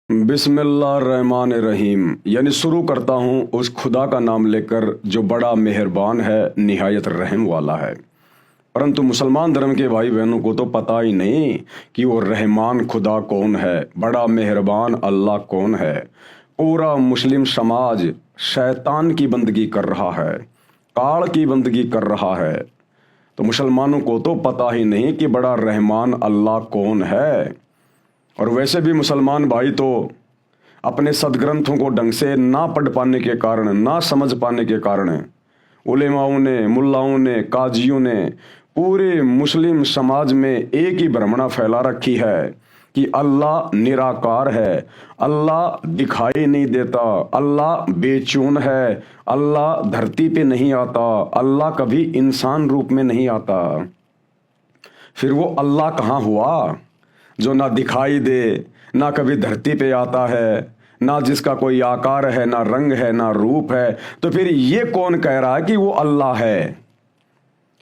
बिस्मिल्लाहिर्रहमानिर्रहीम यानी शुरू करता हूँ उस खुदा का नाम लेकर जो बड़ा मेहरबान है, निहायत रहम वाला है। परंतु मुसलमान धर्म के भाई बहनों को तो पता ही नहीं कि वो रहमान खुदा कौन है, बड़ा मेहरबान अल्लाह कौन है। पूरा मुस्लिम समाज शैतान की बंदगी कर रहा है, काल की बंदगी कर रहा है। तो मुसलमानों को तो पता ही नहीं कि बड़ा रहमान अल्लाह कौन है। और वैसे भी मुसलमान भाई तो अपने सदग्रंथों को ढंग से ना पढ़ पाने के कारण, ना समझ पाने के कारण उलेमाओं ने, मुल्लाओं ने, काजियों ने पूरे मुस्लिम समाज में एक ही भ्रमणा फैला रखी है कि अल्लाह निराकार है, अल्लाह दिखाई नहीं देता, अल्लाह बेचून है, अल्लाह धरती पे नहीं आता, अल्लाह कभी इंसान रूप में नहीं आता। फिर वो अल्लाह कहाँ हुआ जो ना दिखाई दे, ना कभी धरती पे आता है, ना जिसका कोई आकार है, ना रंग है, ना रूप है। तो फिर ये कौन कह रहा है कि वो अल्लाह है?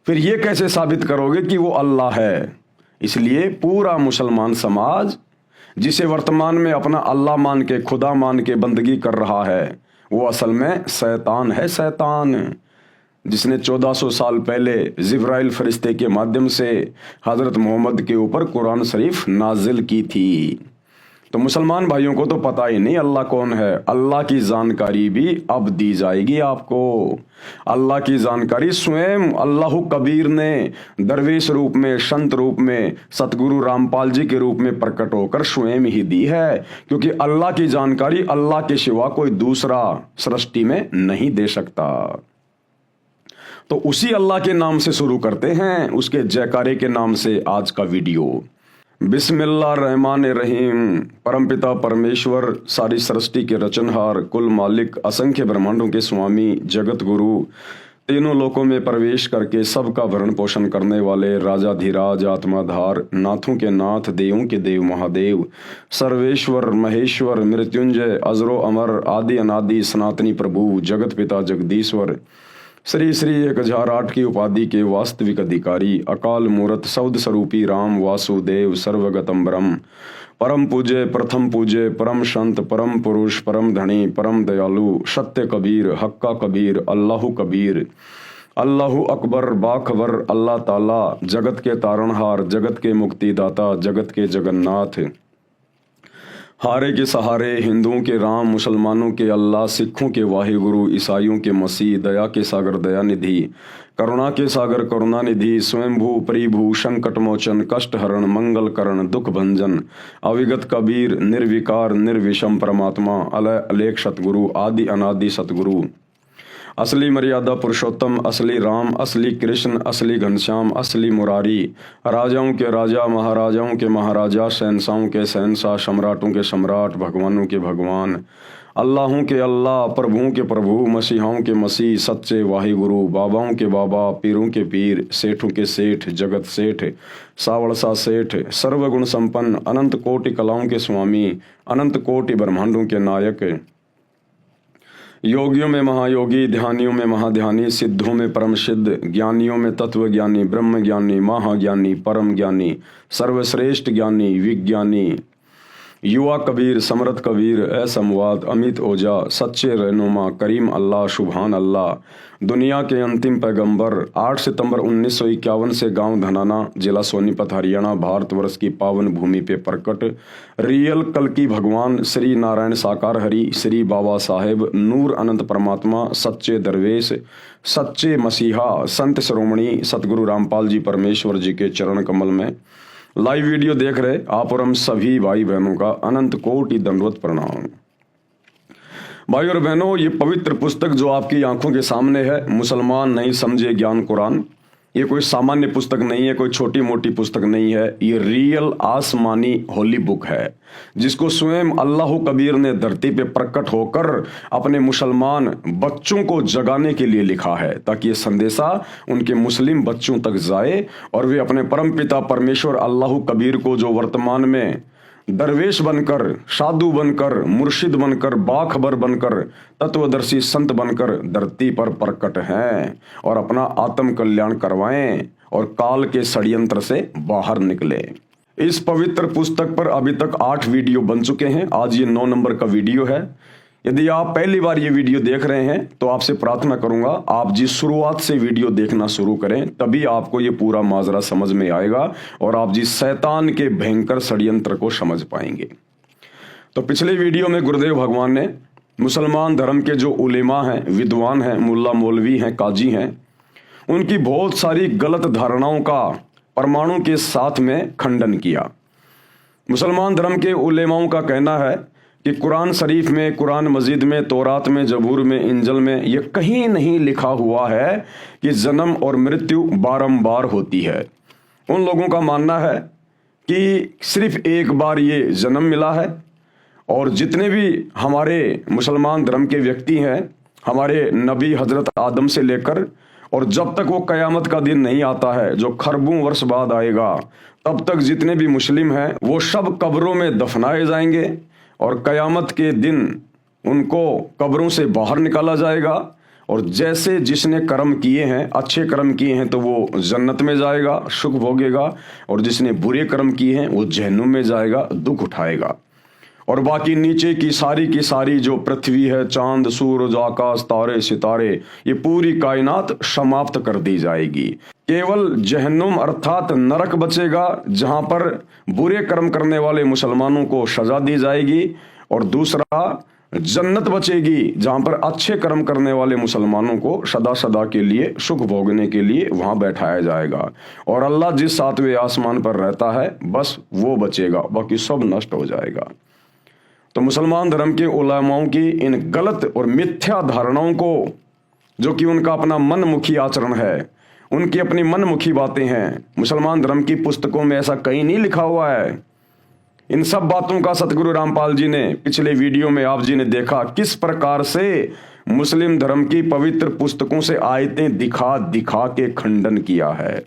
फिर ये कैसे साबित करोगे कि वो अल्लाह है? इसलिए पूरा मुसलमान समाज जिसे वर्तमान में अपना अल्लाह मान के, खुदा मान के बंदगी कर रहा है, वो असल में शैतान है। शैतान जिसने 1400 साल पहले जिब्राइल फरिश्ते के माध्यम से हज़रत मोहम्मद के ऊपर कुरान शरीफ नाजिल की थी। तो मुसलमान भाइयों को तो पता ही नहीं अल्लाह कौन है। अल्लाह की जानकारी भी अब दी जाएगी आपको। अल्लाह की जानकारी स्वयं अल्लाह कबीर ने दरवेश रूप में, संत रूप में, सतगुरु रामपाल जी के रूप में प्रकट होकर स्वयं ही दी है, क्योंकि अल्लाह की जानकारी अल्लाह के सिवा कोई दूसरा सृष्टि में नहीं दे सकता। तो उसी अल्लाह के नाम से शुरू करते हैं, उसके जयकारे के नाम से आज का वीडियो। बिस्मिल्लाहिर्रहमानिर्रहीम। परमपिता परमेश्वर, सारी सृष्टि के रचनहार, कुल मालिक, असंख्य ब्रह्मांडों के स्वामी, जगत गुरु, तीनों लोकों में प्रवेश करके सबका भरण पोषण करने वाले राजाधिराज, आत्माधार, नाथों के नाथ, देवों के देव महादेव, सर्वेश्वर, महेश्वर, मृत्युंजय, अजरो अमर, आदि अनादि, सनातनी प्रभु, जगत पिता जगदीश्वर, श्री श्री 1008 की उपाधि के वास्तविक अधिकारी, अकाल मूर्त, शब्द स्वरूपी राम वासुदेव, सर्वगतम ब्रह्म, परम पूज्य, प्रथम पूज्य, परम संत, परम पुरुष, परम धनी, परम दयालु, सत्य कबीर, हक्का कबीर, अल्लाहु कबीर, अल्लाहु अकबर, बाखबर, अल्लाह ताला, जगत के तारणहार, जगत के मुक्तिदाता, जगत के जगन्नाथ, हारे के सहारे, हिंदुओं के राम, मुसलमानों के अल्लाह, सिखों के वाहिगुरु, ईसाइयों के मसीह, दया के सागर दयानिधि, करुणा के सागर करुणानिधि, स्वयंभू परिभू, संकट मोचन, कष्ट हरण, मंगल करण, दुख भंजन, अविगत कबीर, निर्विकार निर्विषम परमात्मा, अलय अलेख सतगुरु, आदि अनादि सतगुरु, असली मर्यादा पुरुषोत्तम, असली राम, असली कृष्ण, असली घनश्याम, असली मुरारी, राजाओं के राजा, महाराजाओं के महाराजा, शहंशाहों के शहंशाह, सम्राटों के सम्राट, भगवानों के भगवान, अल्लाहों के अल्लाह, प्रभुओं के प्रभु, मसीहाओं के मसीह, सच्चे वाहिगुरु, बाबाओं के बाबा, पीरों के पीर, सेठों के सेठ, जगत सेठ, सावड़सा सेठ, सर्वगुण संपन्न, अनंत कोटि कलाओं के स्वामी, अनंत कोटि ब्रह्मांडों के नायक, योगियों में महायोगी, ध्यानियों में महाध्यानी, सिद्धों में परम सिद्ध, ज्ञानियों में तत्व ज्ञानी, ब्रह्म ज्ञानी, महाज्ञानी, परम ज्ञानी, सर्वश्रेष्ठ ज्ञानी, विज्ञानी, युवा कबीर, समरथ कबीर, असमवाद, अमित ओझा, सच्चे रहनुमा, करीम अल्लाह, सुभान अल्लाह, दुनिया के अंतिम पैगंबर, 8 सितंबर 1951 से गांव धनाना, जिला सोनीपत, हरियाणा, भारतवर्ष की पावन भूमि पे प्रकट रियल कल की भगवान श्री नारायण साकार हरि, श्री बाबा साहेब, नूर अनंत परमात्मा, सच्चे दरवेश, सच्चे मसीहा, संत श्रोमणी सतगुरु रामपाल जी परमेश्वर जी के चरण कमल में लाइव वीडियो देख रहे आप और हम सभी भाई बहनों का अनंत कोटि दंडवत प्रणाम। भाई और बहनों, ये पवित्र पुस्तक जो आपकी आंखों के सामने है, मुसलमान नहीं समझे ज्ञान कुरान, ये कोई सामान्य पुस्तक नहीं है, कोई छोटी मोटी पुस्तक नहीं है। ये रियल आसमानी होली बुक है, जिसको स्वयं अल्लाह कबीर ने धरती पे प्रकट होकर अपने मुसलमान बच्चों को जगाने के लिए लिखा है, ताकि ये संदेशा उनके मुस्लिम बच्चों तक जाए और वे अपने परमपिता परमेश्वर अल्लाह कबीर को, जो वर्तमान में दरवेश बनकर, साधु बनकर, मुर्शिद बनकर, बाखबर बनकर, तत्वदर्शी संत बनकर धरती पर प्रकट हैं, और अपना आत्म कल्याण करवाएं और काल के षड्यंत्र से बाहर निकले। इस पवित्र पुस्तक पर अभी तक 8 वीडियो बन चुके हैं। आज ये 9 नंबर का वीडियो है। यदि आप पहली बार ये वीडियो देख रहे हैं तो आपसे प्रार्थना करूंगा आप जी शुरुआत से वीडियो देखना शुरू करें, तभी आपको ये पूरा माजरा समझ में आएगा और आप जी शैतान के भयंकर षड्यंत्र को समझ पाएंगे। तो पिछले वीडियो में गुरुदेव भगवान ने मुसलमान धर्म के जो उलेमा हैं, विद्वान हैं, मुल्ला मौलवी हैं, काजी हैं, उनकी बहुत सारी गलत धारणाओं का परमाणु के साथ में खंडन किया। मुसलमान धर्म के उलेमाओं का कहना है कि कुरान शरीफ में, कुरान मजीद में, तौरात में, जबूर में, इंजल में ये कहीं नहीं लिखा हुआ है कि जन्म और मृत्यु बारंबार होती है। उन लोगों का मानना है कि सिर्फ एक बार ये जन्म मिला है और जितने भी हमारे मुसलमान धर्म के व्यक्ति हैं, हमारे नबी हजरत आदम से लेकर और जब तक वो कयामत का दिन नहीं आता है जो खरबों वर्ष बाद आएगा, तब तक जितने भी मुस्लिम हैं वो सब कब्रों में दफनाए जाएंगे और कयामत के दिन उनको कब्रों से बाहर निकाला जाएगा। और जैसे जिसने कर्म किए हैं, अच्छे कर्म किए हैं तो वो जन्नत में जाएगा, सुख भोगेगा, और जिसने बुरे कर्म किए हैं वो जहन्नुम में जाएगा, दुख उठाएगा। और बाकी नीचे की सारी जो पृथ्वी है, चांद, सूरज, आकाश, तारे, सितारे, ये पूरी कायनात समाप्त कर दी जाएगी। केवल जहन्नुम अर्थात नरक बचेगा जहां पर बुरे कर्म करने वाले मुसलमानों को सजा दी जाएगी, और दूसरा जन्नत बचेगी जहां पर अच्छे कर्म करने वाले मुसलमानों को सदा सदा के लिए सुख भोगने के लिए वहां बैठाया जाएगा। और अल्लाह जिस 7वें आसमान पर रहता है बस वो बचेगा, बाकी सब नष्ट हो जाएगा। तो मुसलमान धर्म के उलेमाओं की इन गलत और मिथ्या धारणाओं को, जो कि उनका अपना मनमुखी आचरण है, उनकी अपनी मनमुखी बातें हैं, मुसलमान धर्म की पुस्तकों में ऐसा कहीं नहीं लिखा हुआ है। इन सब बातों का सतगुरु रामपाल जी ने पिछले वीडियो में आप जी ने देखा किस प्रकार से मुस्लिम धर्म की पवित्र पुस्तकों से आयतें दिखा दिखा के खंडन किया है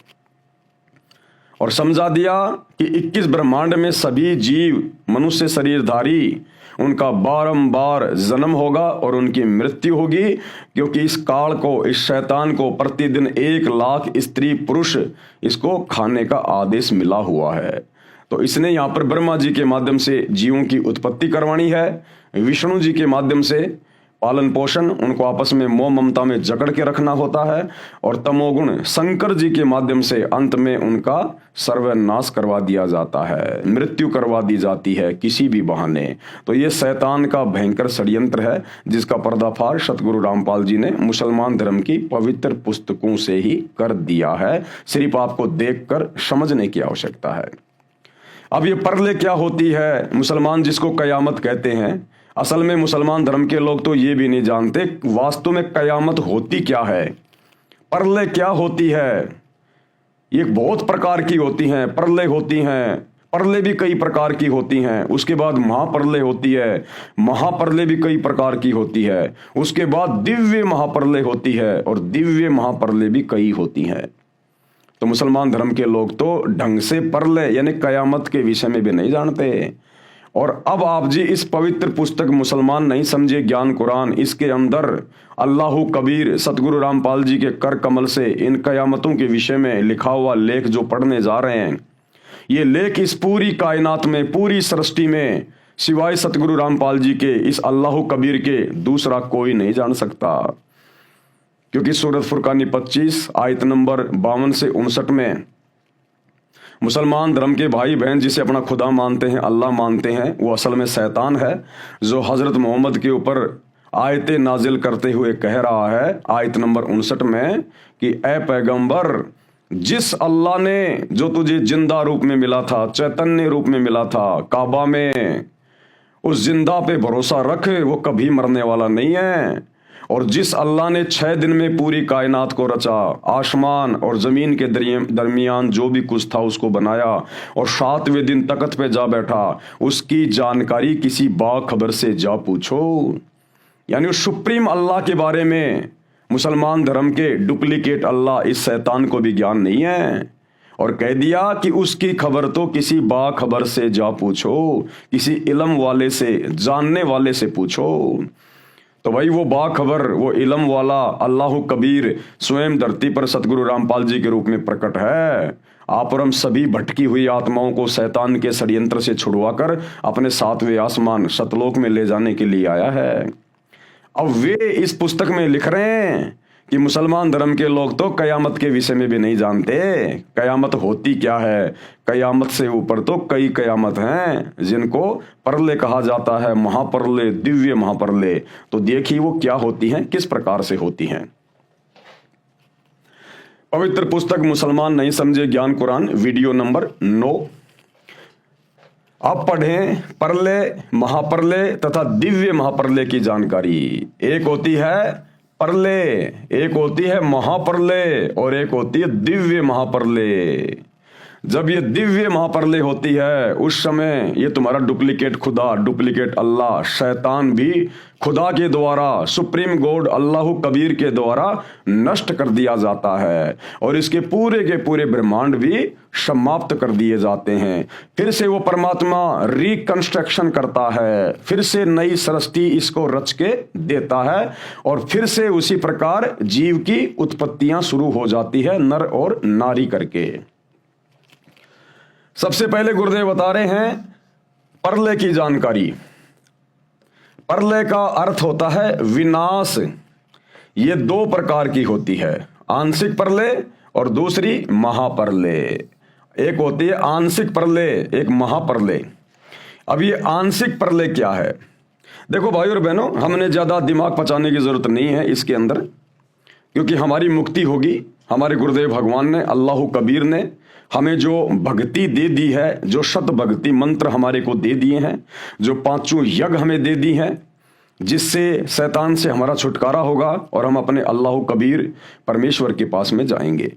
और समझा दिया कि 21 ब्रह्मांड में सभी जीव मनुष्य शरीरधारी, उनका बारंबार जन्म होगा और उनकी मृत्यु होगी, क्योंकि इस काल को, इस शैतान को प्रतिदिन 1 लाख स्त्री पुरुष इसको खाने का आदेश मिला हुआ है। तो इसने यहाँ पर ब्रह्मा जी के माध्यम से जीवों की उत्पत्ति करवानी है, विष्णु जी के माध्यम से पालन पोषण, उनको आपस में मोह ममता में जकड़ के रखना होता है, और तमोगुण शंकर जी के माध्यम से अंत में उनका सर्वनाश करवा दिया जाता है, मृत्यु करवा दी जाती है किसी भी बहाने। तो ये शैतान का भयंकर षड्यंत्र है जिसका पर्दाफाश सतगुरु रामपाल जी ने मुसलमान धर्म की पवित्र पुस्तकों से ही कर दिया है। सिर्फ आपको देखकर समझने की आवश्यकता है। अब ये परले क्या होती है, मुसलमान जिसको कयामत कहते हैं, असल में मुसलमान धर्म के लोग तो ये भी नहीं जानते वास्तव में कयामत होती क्या है, परले क्या होती है। ये बहुत प्रकार की होती हैं, परले होती हैं, परले भी कई प्रकार की होती हैं। उसके बाद महापरले होती है, महापरले भी कई प्रकार की होती है। उसके बाद दिव्य महापरले होती है और दिव्य महापरले भी कई होती हैं। तो मुसलमान धर्म के लोग तो ढंग से परले यानी कयामत के विषय में भी नहीं जानते। और अब आप जी इस पवित्र पुस्तक मुसलमान नहीं समझे ज्ञान कुरान, इसके अंदर अल्लाहु कबीर सतगुरु रामपाल जी के कर कमल से इन कयामतों के विषय में लिखा हुआ लेख जो पढ़ने जा रहे हैं, ये लेख इस पूरी कायनात में, पूरी सृष्टि में सिवाय सतगुरु रामपाल जी के, इस अल्लाहु कबीर के दूसरा कोई नहीं जान सकता। क्योंकि सूरत फुरकानी 25 आयत नंबर 52 से 59 में मुसलमान धर्म के भाई बहन जिसे अपना खुदा मानते हैं, अल्लाह मानते हैं, वो असल में शैतान है जो हजरत मोहम्मद के ऊपर आयतें नाजिल करते हुए कह रहा है आयत नंबर 59 में कि ए पैगंबर, जिस अल्लाह ने जो तुझे जिंदा रूप में मिला था, चैतन्य रूप में मिला था काबा में, उस जिंदा पे भरोसा रख, वो कभी मरने वाला नहीं है। और जिस अल्लाह ने 6 दिन में पूरी कायनात को रचा, आसमान और जमीन के दरमियान जो भी कुछ था उसको बनाया और 7वें दिन तख्त पे जा बैठा, उसकी जानकारी किसी बाखबर से जा पूछो। यानी उस सुप्रीम अल्लाह के बारे में मुसलमान धर्म के डुप्लीकेट अल्लाह इस शैतान को भी ज्ञान नहीं है। और कह दिया कि उसकी खबर तो किसी बाखबर से जा पूछो, किसी इल्म वाले से, जानने वाले से पूछो। तो भाई वो बाखबर, वो इल्म वाला अल्लाह कबीर स्वयं धरती पर सतगुरु रामपाल जी के रूप में प्रकट है। आप और हम सभी भटकी हुई आत्माओं को शैतान के षड्यंत्र से छुड़वाकर अपने सातवें आसमान सतलोक में ले जाने के लिए आया है। अब वे इस पुस्तक में लिख रहे हैं कि मुसलमान धर्म के लोग तो कयामत के विषय में भी नहीं जानते। कयामत होती क्या है? कयामत से ऊपर तो कई कयामत हैं जिनको परले कहा जाता है, महापरले, दिव्य महापरले। तो देखिए वो क्या होती हैं, किस प्रकार से होती हैं। पवित्र पुस्तक मुसलमान नहीं समझे ज्ञान कुरान, वीडियो नंबर 9। अब पढ़ें परले, महापरले तथा दिव्य महापरले की जानकारी। एक होती है परले, एक होती है महापरले और एक होती है दिव्य महापरले। जब ये दिव्य महापरले होती है उस समय ये तुम्हारा डुप्लीकेट खुदा, डुप्लीकेट अल्लाह, शैतान भी खुदा के द्वारा, सुप्रीम गॉड अल्लाह कबीर के द्वारा नष्ट कर दिया जाता है और इसके पूरे के पूरे ब्रह्मांड भी समाप्त कर दिए जाते हैं। फिर से वो परमात्मा रिकंस्ट्रक्शन करता है, फिर से नई सृष्टि इसको रच के देता है और फिर से उसी प्रकार जीव की उत्पत्तियां शुरू हो जाती है, नर और नारी करके। सबसे पहले गुरुदेव बता रहे हैं परले की जानकारी। परले का अर्थ होता है विनाश। ये दो प्रकार की होती है, आंशिक परले और दूसरी महापरले। एक होती है आंशिक परले, एक महापरले। अब ये आंशिक परले क्या है? देखो भाई और बहनों, हमने ज्यादा दिमाग पचाने की जरूरत नहीं है इसके अंदर, क्योंकि हमारी मुक्ति होगी। हमारे गुरुदेव भगवान ने, अल्लाह कबीर ने हमें जो भक्ति दे दी है, जो शत भक्ति मंत्र हमारे को दे दिए हैं, जो पांचों यज्ञ हमें दे दी हैं, जिससे शैतान से हमारा छुटकारा होगा और हम अपने अल्लाह कबीर परमेश्वर के पास में जाएंगे।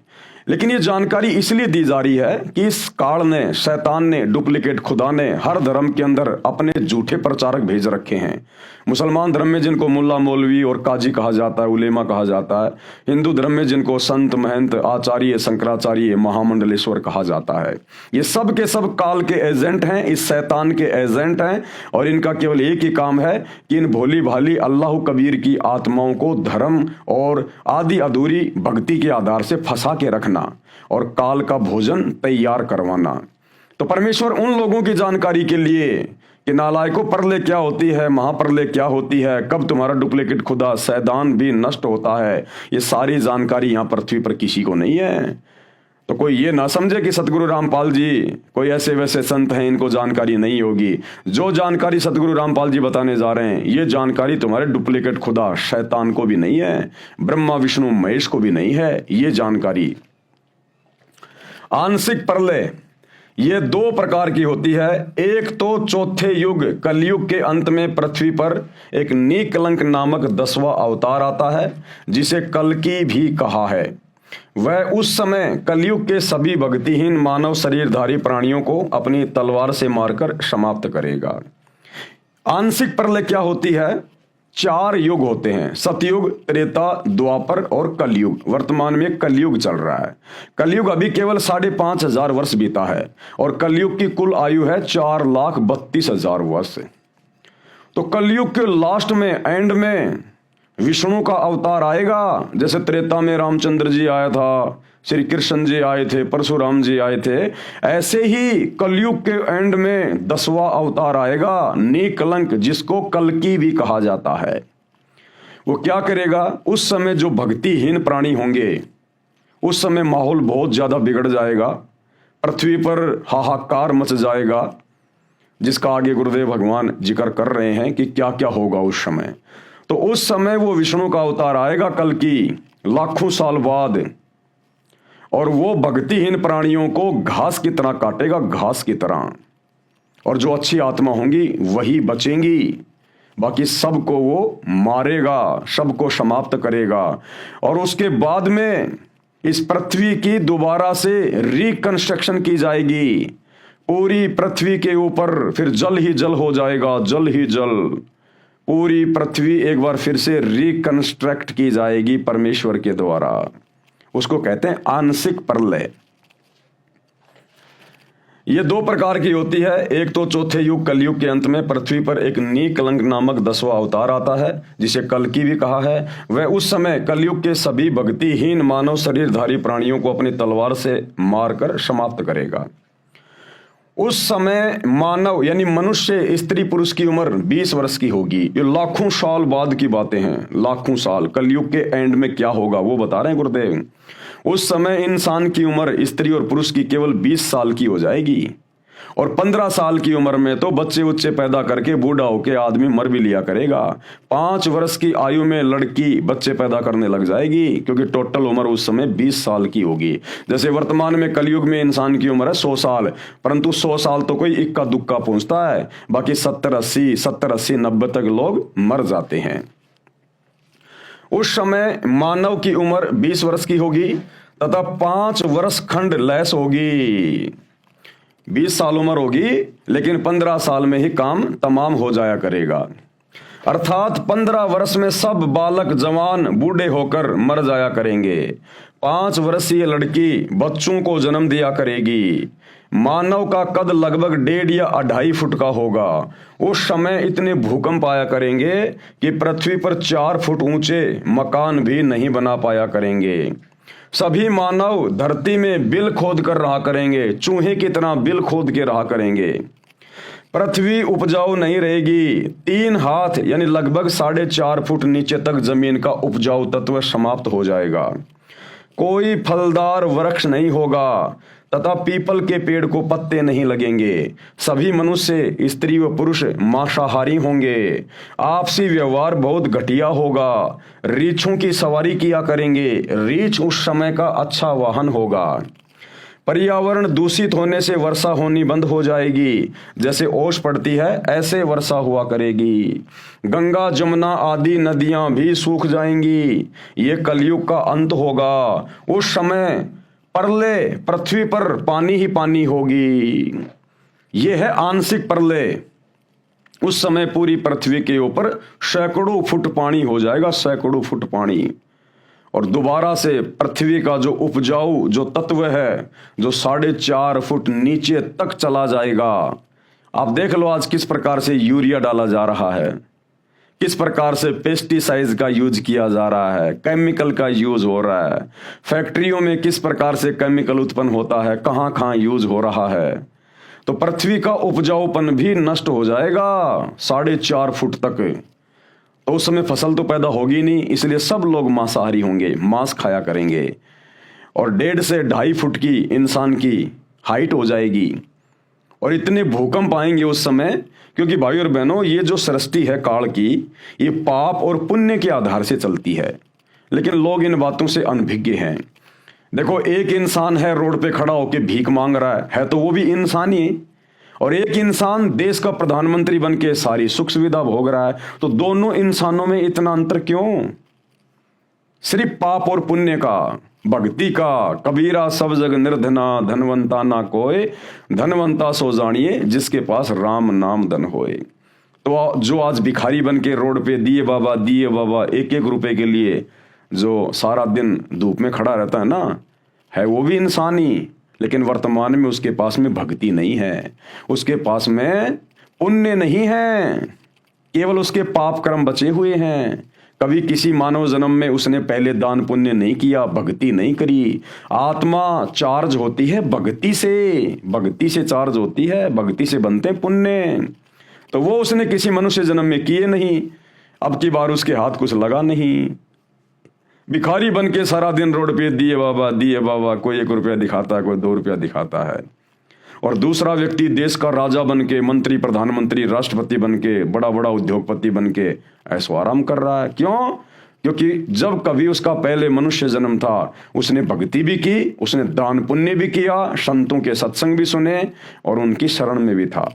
लेकिन ये जानकारी इसलिए दी जा रही है कि इस काल ने, शैतान ने, डुप्लीकेट खुदा ने हर धर्म के अंदर अपने झूठे प्रचारक भेज रखे हैं। मुसलमान धर्म में जिनको मुल्ला मौलवी और काजी कहा जाता है, उलेमा कहा जाता है। हिंदू धर्म में जिनको संत, महंत, आचार्य, शंकराचार्य, महामंडलेश्वर कहा जाता है। ये सब के सब काल के एजेंट हैं, इस शैतान के एजेंट हैं और इनका केवल एक ही काम है कि इन भोली भाली अल्लाह कबीर की आत्माओं को धर्म और आदि अधूरी भक्ति के आधार से फंसा के रखना और काल का भोजन तैयार करवाना। तो परमेश्वर उन लोगों की जानकारी के लिए कि नालायकों, परले क्या होती है, महापरले क्या होती है, कब तुम्हारा डुप्लीकेट खुदा शैतान भी नष्ट होता है, ये सारी जानकारी यहां पृथ्वी पर किसी को नहीं है। तो कोई ये ना समझे कि सतगुरु रामपाल जी कोई ऐसे वैसे संत हैं, इनको जानकारी नहीं होगी। जो जानकारी सतगुरु रामपाल जी बताने जा रहे हैं, ये जानकारी तुम्हारे डुप्लीकेट खुदा शैतान को भी नहीं है, ब्रह्मा विष्णु महेश को भी नहीं है। ये जानकारी आंशिक परले ये दो प्रकार की होती है। एक तो चौथे युग, कलयुग के अंत में पृथ्वी पर एक निकलंक नामक 10वां अवतार आता है, जिसे कल्कि भी कहा है। वह उस समय कलयुग के सभी भक्तिहीन मानव शरीरधारी प्राणियों को अपनी तलवार से मारकर समाप्त करेगा। आंशिक परले क्या होती है? 4 युग होते हैं, सतयुग, त्रेता, द्वापर और कलयुग। वर्तमान में कलयुग चल रहा है। कलयुग अभी केवल 5,500 वर्ष बीता है और कलयुग की कुल आयु है 4,32,000 वर्ष। तो कलयुग के लास्ट में, एंड में विष्णु का अवतार आएगा। जैसे त्रेता में रामचंद्र जी आया था, श्री कृष्ण जी आए थे, परशुराम जी आए थे, ऐसे ही कलयुग के एंड में 10वां अवतार आएगा, निकलंक, जिसको कल्कि भी कहा जाता है। वो क्या करेगा? उस समय जो भक्तिहीन प्राणी होंगे, उस समय माहौल बहुत ज्यादा बिगड़ जाएगा, पृथ्वी पर हाहाकार मच जाएगा, जिसका आगे गुरुदेव भगवान जिक्र कर रहे हैं कि क्या क्या होगा उस समय। तो उस समय वो विष्णु का अवतार आएगा कल्कि, लाखों साल बाद, और वो भक्तिहीन प्राणियों को घास की तरह काटेगा, घास की तरह। और जो अच्छी आत्मा होंगी वही बचेंगी, बाकी सबको वो मारेगा, सबको समाप्त करेगा। और उसके बाद में इस पृथ्वी की दोबारा से रिकंस्ट्रक्शन की जाएगी। पूरी पृथ्वी के ऊपर फिर जल ही जल हो जाएगा, जल ही जल। पूरी पृथ्वी एक बार फिर से रिकंस्ट्रक्ट की जाएगी परमेश्वर के द्वारा। उसको कहते हैं आंशिक परलय। ये दो प्रकार की होती है। एक तो चौथे युग कलयुग के अंत में पृथ्वी पर एक नीकलंक नामक 10वां अवतार आता है, जिसे कल्कि भी कहा है। वह उस समय कलयुग के सभी भक्तिहीन मानव शरीरधारी प्राणियों को अपनी तलवार से मारकर समाप्त करेगा। उस समय मानव यानी मनुष्य स्त्री पुरुष की उम्र 20 वर्ष की होगी। ये लाखों साल बाद की बातें हैं, लाखों साल। कलयुग के एंड में क्या होगा वो बता रहे हैं गुरुदेव। उस समय इंसान की उम्र स्त्री और पुरुष की केवल 20 साल की हो जाएगी, और 15 साल की उम्र में तो बच्चे उच्चे पैदा करके बूढ़ा होके आदमी मर भी लिया करेगा। 5 वर्ष की आयु में लड़की बच्चे पैदा करने लग जाएगी, क्योंकि टोटल उम्र उस समय 20 साल की होगी। जैसे वर्तमान में कलयुग में इंसान की उम्र है 100 साल, परंतु 100 साल तो कोई इक्का दुक्का पहुंचता है, बाकी 70-80 90 तक लोग मर जाते हैं। उस समय मानव की उम्र 20 वर्ष की होगी तथा 5 वर्ष खंड लैस होगी। 20 साल उम्र होगी, लेकिन 15 साल में ही काम तमाम हो जाया करेगा। अर्थात 15 वर्ष में सब बालक जवान बूढ़े होकर मर जाया करेंगे। 5 वर्षीय लड़की बच्चों को जन्म दिया करेगी। मानव का कद लगभग 1.5 या 2.5 फुट का होगा। उस समय इतने भूकंप आया करेंगे कि पृथ्वी पर 4 फुट ऊंचे मकान भी नहीं बना पाया करेंगे। सभी मानव धरती में बिल खोद कर रहा करेंगे, चूहे की तरह बिल खोद के रहा करेंगे। पृथ्वी उपजाऊ नहीं रहेगी। 3 हाथ यानी लगभग 4.5 फुट नीचे तक जमीन का उपजाऊ तत्व समाप्त हो जाएगा। कोई फलदार वृक्ष नहीं होगा तथा पीपल के पेड़ को पत्ते नहीं लगेंगे। सभी मनुष्य स्त्री व पुरुष मांसाहारी होंगे। आपसी व्यवहार बहुत घटिया होगा। रीछों की सवारी किया करेंगे। रीछ उस समय का अच्छा वाहन होगा। पर्यावरण दूषित होने से वर्षा होनी बंद हो जाएगी। जैसे ओस पड़ती है ऐसे वर्षा हुआ करेगी। गंगा जमुना आदि नदियां भी सूख जाएंगी। ये कलयुग का अंत होगा। उस समय प्रलय, पृथ्वी पर पानी ही पानी होगी। यह है आंशिक प्रलय। उस समय पूरी पृथ्वी के ऊपर सैकड़ों फुट पानी हो जाएगा, सैकड़ों फुट पानी। और दोबारा से पृथ्वी का जो उपजाऊ जो तत्व है, जो 4.5 फुट नीचे तक चला जाएगा। आप देख लो आज किस प्रकार से यूरिया डाला जा रहा है, किस प्रकार से पेस्टिसाइड का यूज किया जा रहा है, केमिकल का यूज हो रहा है। फैक्ट्रियों में किस प्रकार से केमिकल उत्पन्न होता है, कहां कहां यूज हो रहा है। तो पृथ्वी का उपजाऊपन भी नष्ट हो जाएगा 4.5 फुट तक। तो उस समय फसल तो पैदा होगी नहीं, इसलिए सब लोग मांसाहारी होंगे, मांस खाया करेंगे। और 1.5 से 2.5 फुट की इंसान की हाइट हो जाएगी। और इतने भूकंप आएंगे उस समय, क्योंकि भाई और बहनों ये जो सृष्टि है काल की, ये पाप और पुण्य के आधार से चलती है। लेकिन लोग इन बातों से अनभिज्ञ हैं। देखो, एक इंसान है रोड पे खड़ा होकर भीख मांग रहा है तो वो भी इंसान ही। और एक इंसान देश का प्रधानमंत्री बन के सारी सुख सुविधा भोग रहा है। तो दोनों इंसानों में इतना अंतर क्यों? सिर्फ पाप और पुण्य का, भक्ति का। कबीरा सब जग निर्धना, धनवंता ना कोय, धनवंता सो जानिए जिसके पास राम नाम धन होए। तो जो आज भिखारी बन के रोड पे दिए बाबा 1-1 रुपए के लिए जो सारा दिन धूप में खड़ा रहता है ना, है वो भी इंसान ही। लेकिन वर्तमान में उसके पास में भक्ति नहीं है, उसके पास में पुण्य नहीं है, केवल उसके पाप कर्म बचे हुए हैं। कभी किसी मानव जन्म में उसने पहले दान पुण्य नहीं किया, भक्ति नहीं करी। आत्मा चार्ज होती है भक्ति से, भक्ति से चार्ज होती है, भक्ति से बनते पुण्य। तो वो उसने किसी मनुष्य जन्म में किए नहीं, अब की बार उसके हाथ कुछ लगा नहीं। भिखारी बन के सारा दिन रोड पे दिए बाबा, कोई 1 रुपया दिखाता है, कोई 2 रुपया दिखाता है। और दूसरा व्यक्ति देश का राजा बन के, मंत्री, प्रधानमंत्री, राष्ट्रपति बन के, बड़ा बड़ा उद्योगपति बन के ऐशो आराम कर रहा है। क्यों? क्योंकि जब कभी उसका पहले मनुष्य जन्म था, उसने भक्ति भी की, उसने दान पुण्य भी किया, संतों के सत्संग भी सुने और उनकी शरण में भी था,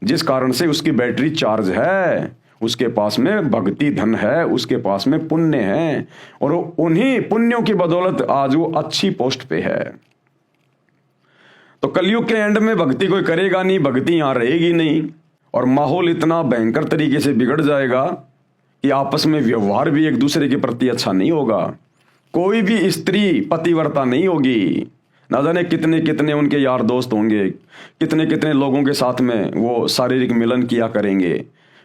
जिस कारण से उसकी बैटरी चार्ज है। उसके पास में भक्ति धन है, उसके पास में पुण्य है, और उन्हीं पुण्यों की बदौलत आज वो अच्छी पोस्ट पे है। तो कलयुग के एंड में भक्ति कोई करेगा नहीं, भक्ति यहां रहेगी नहीं, और माहौल इतना भयंकर तरीके से बिगड़ जाएगा कि आपस में व्यवहार भी एक दूसरे के प्रति अच्छा नहीं होगा। कोई भी स्त्री पतिव्रता नहीं होगी। ना जाने कितने कितने उनके यार दोस्त होंगे, कितने कितने लोगों के साथ में वो शारीरिक मिलन किया करेंगे।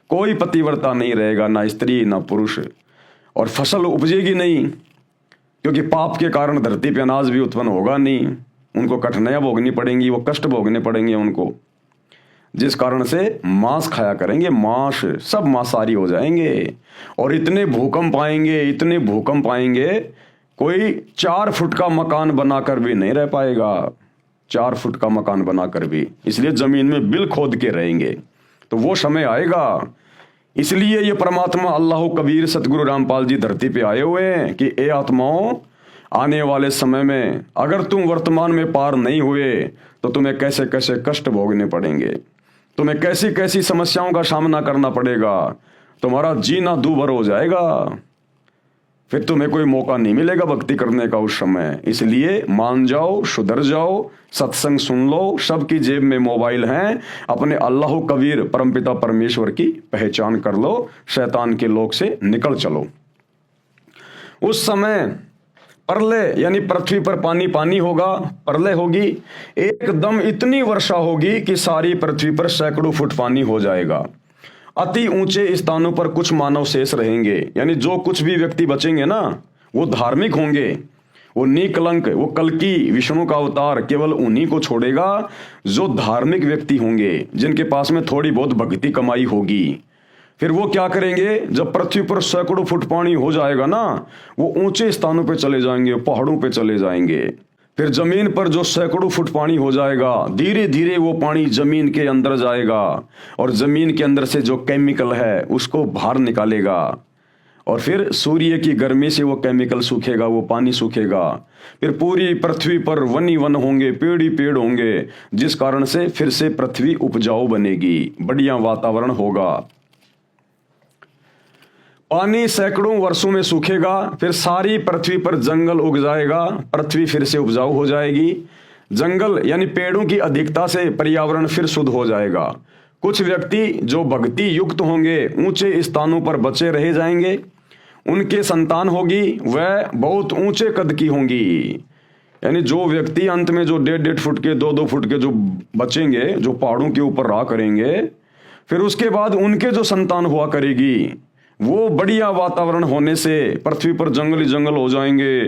कोई पतिव्रता नहीं रहेगा, ना स्त्री ना पुरुष, और फसल उपजेगी नहीं, क्योंकि पाप के कारण धरती पे अनाज भी उत्पन्न होगा नहीं। उनको कठिनाइयां भोगनी पड़ेंगी, वो कष्ट भोगने पड़ेंगे उनको, जिस कारण से मांस खाया करेंगे, मांस सब मांसाहारी हो जाएंगे। और इतने भूकंप आएंगे, इतने भूकंप आएंगे, कोई 4 फुट का मकान बनाकर भी नहीं रह पाएगा, 4 फुट का मकान बनाकर भी। इसलिए जमीन में बिल खोद के रहेंगे। तो वो समय आएगा। इसलिए ये परमात्मा अल्लाह कबीर सतगुरु रामपाल जी धरती पे आए हुए हैं कि ए आत्माओं, आने वाले समय में अगर तुम वर्तमान में पार नहीं हुए तो तुम्हें कैसे कैसे कष्ट भोगने पड़ेंगे, तुम्हें कैसी कैसी समस्याओं का सामना करना पड़ेगा, तुम्हारा जीना दूभर हो जाएगा, फिर तुम्हें कोई मौका नहीं मिलेगा भक्ति करने का उस समय। इसलिए मान जाओ, सुधर जाओ, सत्संग सुन लो, सबकी जेब में मोबाइल हैं, अपने अल्लाह कबीर परमपिता परमेश्वर की पहचान कर लो, शैतान के लोक से निकल चलो। उस समय प्रलय यानी पृथ्वी पर पानी पानी होगा, प्रलय होगी, एकदम इतनी वर्षा होगी कि सारी पृथ्वी पर सैकड़ों फुट पानी हो जाएगा। अति ऊंचे स्थानों पर कुछ मानव शेष रहेंगे, यानी जो कुछ भी व्यक्ति बचेंगे ना, वो धार्मिक होंगे, वो निकलंक, वो कल्कि विष्णु का अवतार केवल उन्हीं को छोड़ेगा जो धार्मिक व्यक्ति होंगे, जिनके पास में थोड़ी बहुत भक्ति कमाई होगी। फिर वो क्या करेंगे, जब पृथ्वी पर सैकड़ों फुट पानी हो जाएगा ना, वो ऊंचे स्थानों पे चले जाएंगे, पहाड़ों पे चले जाएंगे। फिर जमीन पर जो सैकड़ों फुट पानी हो जाएगा, धीरे धीरे वो पानी जमीन के अंदर जाएगा और जमीन के अंदर से जो केमिकल है उसको बाहर निकालेगा, और फिर सूर्य की गर्मी से वो केमिकल सूखेगा, वो पानी सूखेगा। फिर पूरी पृथ्वी पर वन ही वन होंगे, पेड़ ही पेड़ होंगे, जिस कारण से फिर से पृथ्वी उपजाऊ बनेगी, बढ़िया वातावरण होगा। पानी सैकड़ों वर्षों में सूखेगा, फिर सारी पृथ्वी पर जंगल उग जाएगा, पृथ्वी फिर से उपजाऊ हो जाएगी। जंगल यानी पेड़ों की अधिकता से पर्यावरण फिर शुद्ध हो जाएगा। कुछ व्यक्ति जो भक्ति युक्त होंगे ऊंचे स्थानों पर बचे रह जाएंगे, उनके संतान होगी, वह बहुत ऊंचे कद की होंगी। यानी जो व्यक्ति अंत में जो 1.5 फुट के 2-2 फुट के जो बचेंगे, जो पहाड़ों के ऊपर रहा करेंगे, फिर उसके बाद उनके जो संतान हुआ करेगी, वो बढ़िया वातावरण होने से पृथ्वी पर जंगल ही जंगल हो जाएंगे,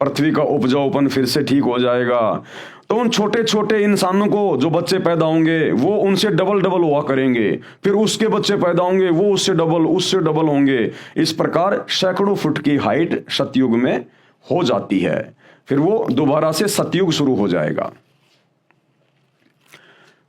पृथ्वी का उपजाऊपन फिर से ठीक हो जाएगा। तो उन छोटे छोटे इंसानों को जो बच्चे पैदा होंगे वो उनसे डबल डबल हुआ करेंगे, फिर उसके बच्चे पैदा होंगे वो उससे डबल होंगे। इस प्रकार सैकड़ों फुट की हाइट सतयुग में हो जाती है। फिर वो दोबारा से सतयुग शुरू हो जाएगा।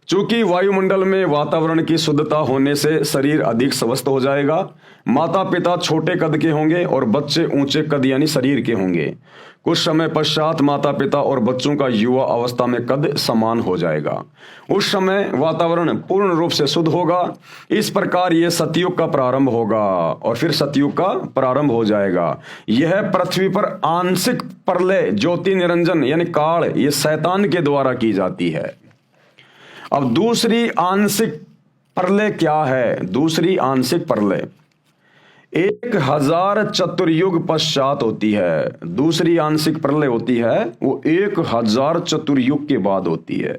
चूंकि वायुमंडल में वातावरण की शुद्धता होने से शरीर अधिक स्वस्थ हो जाएगा, माता पिता छोटे कद के होंगे और बच्चे ऊंचे कद यानी शरीर के होंगे। कुछ समय पश्चात माता पिता और बच्चों का युवा अवस्था में कद समान हो जाएगा। उस समय वातावरण पूर्ण रूप से शुद्ध होगा। इस प्रकार यह सतयुग का प्रारंभ होगा और फिर सतयुग का प्रारंभ हो जाएगा। यह पृथ्वी पर आंशिक प्रलय ज्योति निरंजन यानी काल, ये शैतान के द्वारा की जाती है। अब दूसरी आंशिक प्रलय क्या है? दूसरी आंशिक प्रलय 1000 चतुर्युग पश्चात होती है। दूसरी आंशिक प्रलय होती है वो 1000 चतुर्युग के बाद होती है।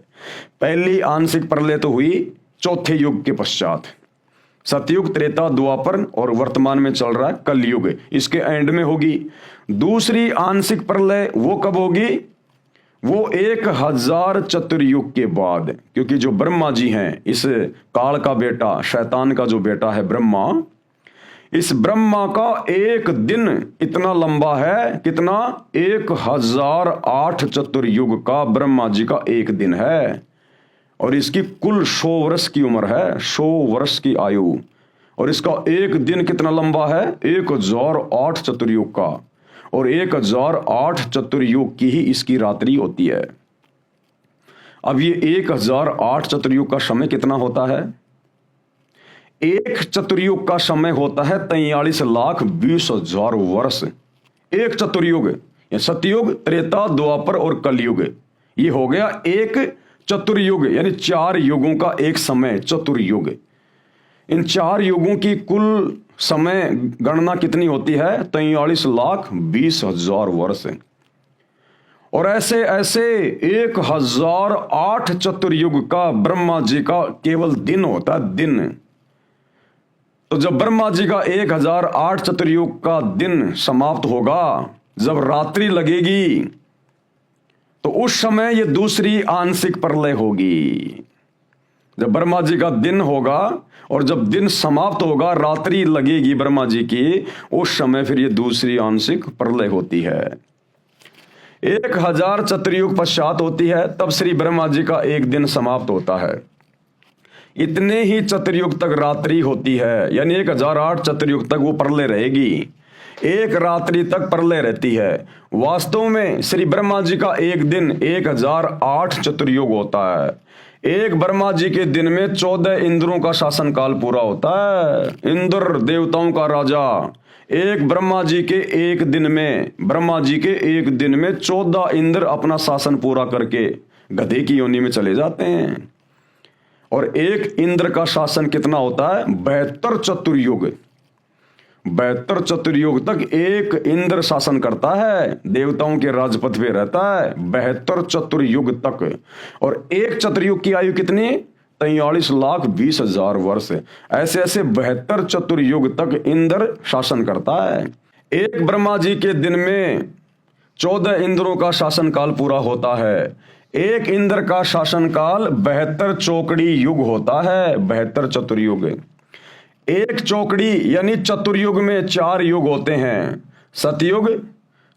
पहली आंशिक प्रलय तो हुई चौथे युग के पश्चात। सतयुग, त्रेता, द्वापर और वर्तमान में चल रहा है कलयुग, इसके एंड में होगी। दूसरी आंशिक प्रलय वो कब होगी? वो 1000 चतुर्युग के बाद, क्योंकि जो ब्रह्मा जी हैं, इस काल का बेटा, शैतान का जो बेटा है ब्रह्मा, इस ब्रह्मा का एक दिन इतना लंबा है, कितना? 1008 चतुर्युग का ब्रह्मा जी का एक दिन है। और इसकी कुल 100 वर्ष की उम्र है, 100 वर्ष की आयु। और इसका एक दिन कितना लंबा है? 1008 चतुर्युग का। और 1008 चतुर्युग की ही इसकी रात्रि होती है। अब ये 1008 चतुर्युग का समय कितना होता है? एक चतुर्युग का समय होता है 43,20,000 वर्ष। एक चतुर्युग, सतयुग, त्रेता, द्वापर और कलयुग, ये हो गया एक चतुर्युग, यानी 4 युगों का एक समय चतुर्युग। इन 4 युगों की कुल समय गणना कितनी होती है? 43,20,000 वर्ष। और ऐसे ऐसे 1008 चतुर्युग का ब्रह्मा जी का केवल दिन होता है, दिन। तो जब ब्रह्मा जी का 1008 चतुर्युग का दिन समाप्त होगा, जब रात्रि लगेगी, तो उस समय ये दूसरी आंशिक प्रलय होगी। जब ब्रह्मा जी का दिन होगा और जब दिन समाप्त होगा, रात्रि लगेगी ब्रह्मा जी की, उस समय फिर ये दूसरी आंशिक प्रलय होती है। 1000 चतुर्युग पश्चात होती है, तब श्री ब्रह्मा जी का एक दिन समाप्त होता है। इतने ही चतुर्युग तक रात्रि होती है, यानी 1008 चतुर्युग तक वो प्रलय रहेगी। एक रात्रि तक प्रलय रहती है। वास्तव में श्री ब्रह्मा जी का एक दिन 1008 चतुर्युग होता है। एक ब्रह्मा जी के दिन में 14 इंद्रों का शासन काल पूरा होता है। इंद्र देवताओं का राजा, एक ब्रह्मा जी के एक दिन में, ब्रह्मा जी के एक दिन में 14 इंद्र अपना शासन पूरा करके गधे की योनि में चले जाते हैं। और एक इंद्र का शासन कितना होता है? 72 चतुर्युग। 72 चतुर्युग तक एक इंद्र शासन करता है, देवताओं के राजपथ पे रहता है 72 चतुर्युग तक। और एक चतुर्युग की आयु कितनी? 43,20,000 वर्ष। ऐसे ऐसे 72 चतुर्युग तक इंद्र शासन करता है। एक ब्रह्मा जी के दिन में 14 इंद्रों का शासन काल पूरा होता है। एक इंद्र का शासन काल 72 चौकड़ी युग होता है, 72 चतुर्युग। एक चौकड़ी यानी चतुर्युग में 4 युग होते हैं।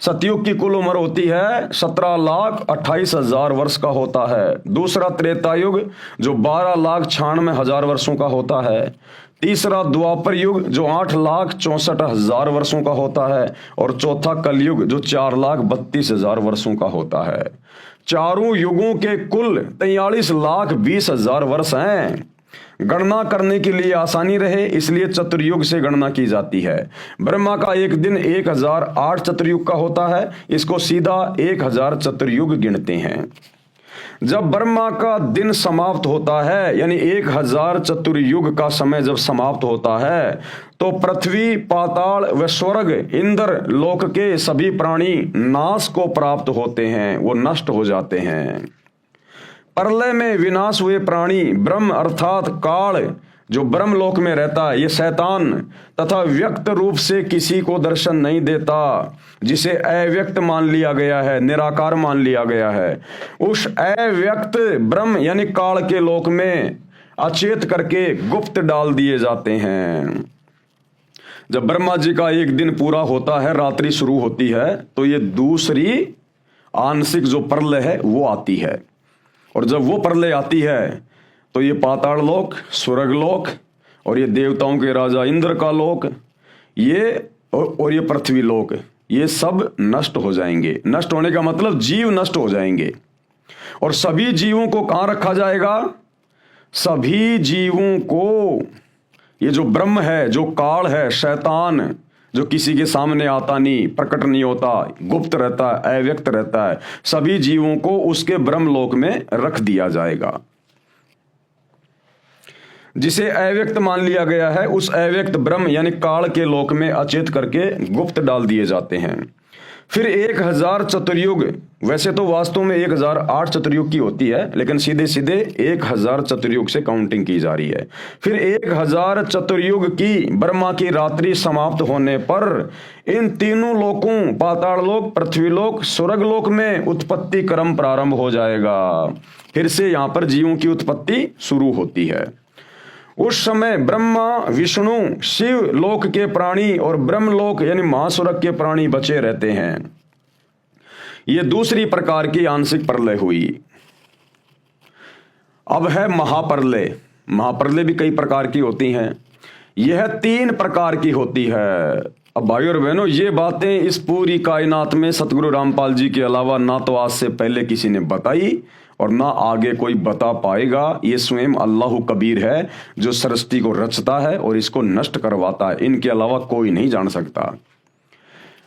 सतयुग की कुल उम्र होती है 17,28,000 वर्ष का होता है। दूसरा त्रेता युग जो 12,96,000 वर्षों का होता है। तीसरा द्वापर युग जो 8,64,000 वर्षों का होता है। और चौथा कलयुग जो 4,32,000 वर्षों का होता है। चारों युगों के कुल 43,20,000 वर्ष हैं। गणना करने के लिए आसानी रहे इसलिए चतुर्युग से गणना की जाती है। ब्रह्मा का एक दिन 1008 चतुर्युग का होता है, इसको सीधा 1000 चतुर्युग गिनते हैं। जब ब्रह्मा का दिन समाप्त होता है, यानी 1000 चतुर्युग का समय जब समाप्त होता है, तो पृथ्वी, पाताल व स्वर्ग, इंद्र लोक के सभी प्राणी नाश को प्राप्त होते हैं, वो नष्ट हो जाते हैं। प्रलय में विनाश हुए प्राणी ब्रह्म अर्थात काल जो ब्रह्मलोक में रहता है, ये शैतान तथा व्यक्त रूप से किसी को दर्शन नहीं देता, जिसे अव्यक्त मान लिया गया है, निराकार मान लिया गया है, उस अव्यक्त ब्रह्म यानी काल के लोक में अचेत करके गुप्त डाल दिए जाते हैं। जब ब्रह्मा जी का एक दिन पूरा होता है, रात्रि शुरू होती है, तो ये दूसरी आंशिक जो प्रलय है वो आती है। और जब वो प्रलय आती है तो ये पाताल लोक, स्वर्ग लोक और ये देवताओं के राजा इंद्र का लोक, ये और ये पृथ्वी लोक, ये सब नष्ट हो जाएंगे। नष्ट होने का मतलब जीव नष्ट हो जाएंगे। और सभी जीवों को कहां रखा जाएगा? सभी जीवों को, ये जो ब्रह्म है, जो काल है, शैतान जो किसी के सामने आता नहीं, प्रकट नहीं होता, गुप्त रहता है, अव्यक्त रहता है, सभी जीवों को उसके ब्रह्मलोक में रख दिया जाएगा। जिसे अव्यक्त मान लिया गया है, उस अव्यक्त ब्रह्म यानी काल के लोक में अचेत करके गुप्त डाल दिए जाते हैं। फिर 1000 चतुर्युग, वैसे तो वास्तव में 1008 चतुर्युग की होती है, लेकिन सीधे सीधे 1000 चतुर्युग से काउंटिंग की जा रही है। फिर 1000 चतुर्युग की ब्रह्मा की रात्रि समाप्त होने पर इन तीनों लोकों, पाताल लोक, पृथ्वी लोक, स्वर्ग लोक में उत्पत्ति क्रम प्रारंभ हो जाएगा। फिर से यहां पर जीवों की उत्पत्ति शुरू होती है। उस समय ब्रह्मा, विष्णु, शिव लोक के प्राणी और ब्रह्मलोक यानी महास्वर्ग के प्राणी बचे रहते हैं। यह दूसरी प्रकार की आंशिक प्रलय हुई। अब है महाप्रलय। महाप्रलय भी कई प्रकार की होती हैं, यह 3 प्रकार की होती है। अब भाइयों और बहनों, ये बातें इस पूरी कायनात में सतगुरु रामपाल जी के अलावा ना तो आज से पहले किसी ने बताई और ना आगे कोई बता पाएगा। ये स्वयं अल्लाह कबीर है जो सृष्टि को रचता है और इसको नष्ट करवाता है, इनके अलावा कोई नहीं जान सकता।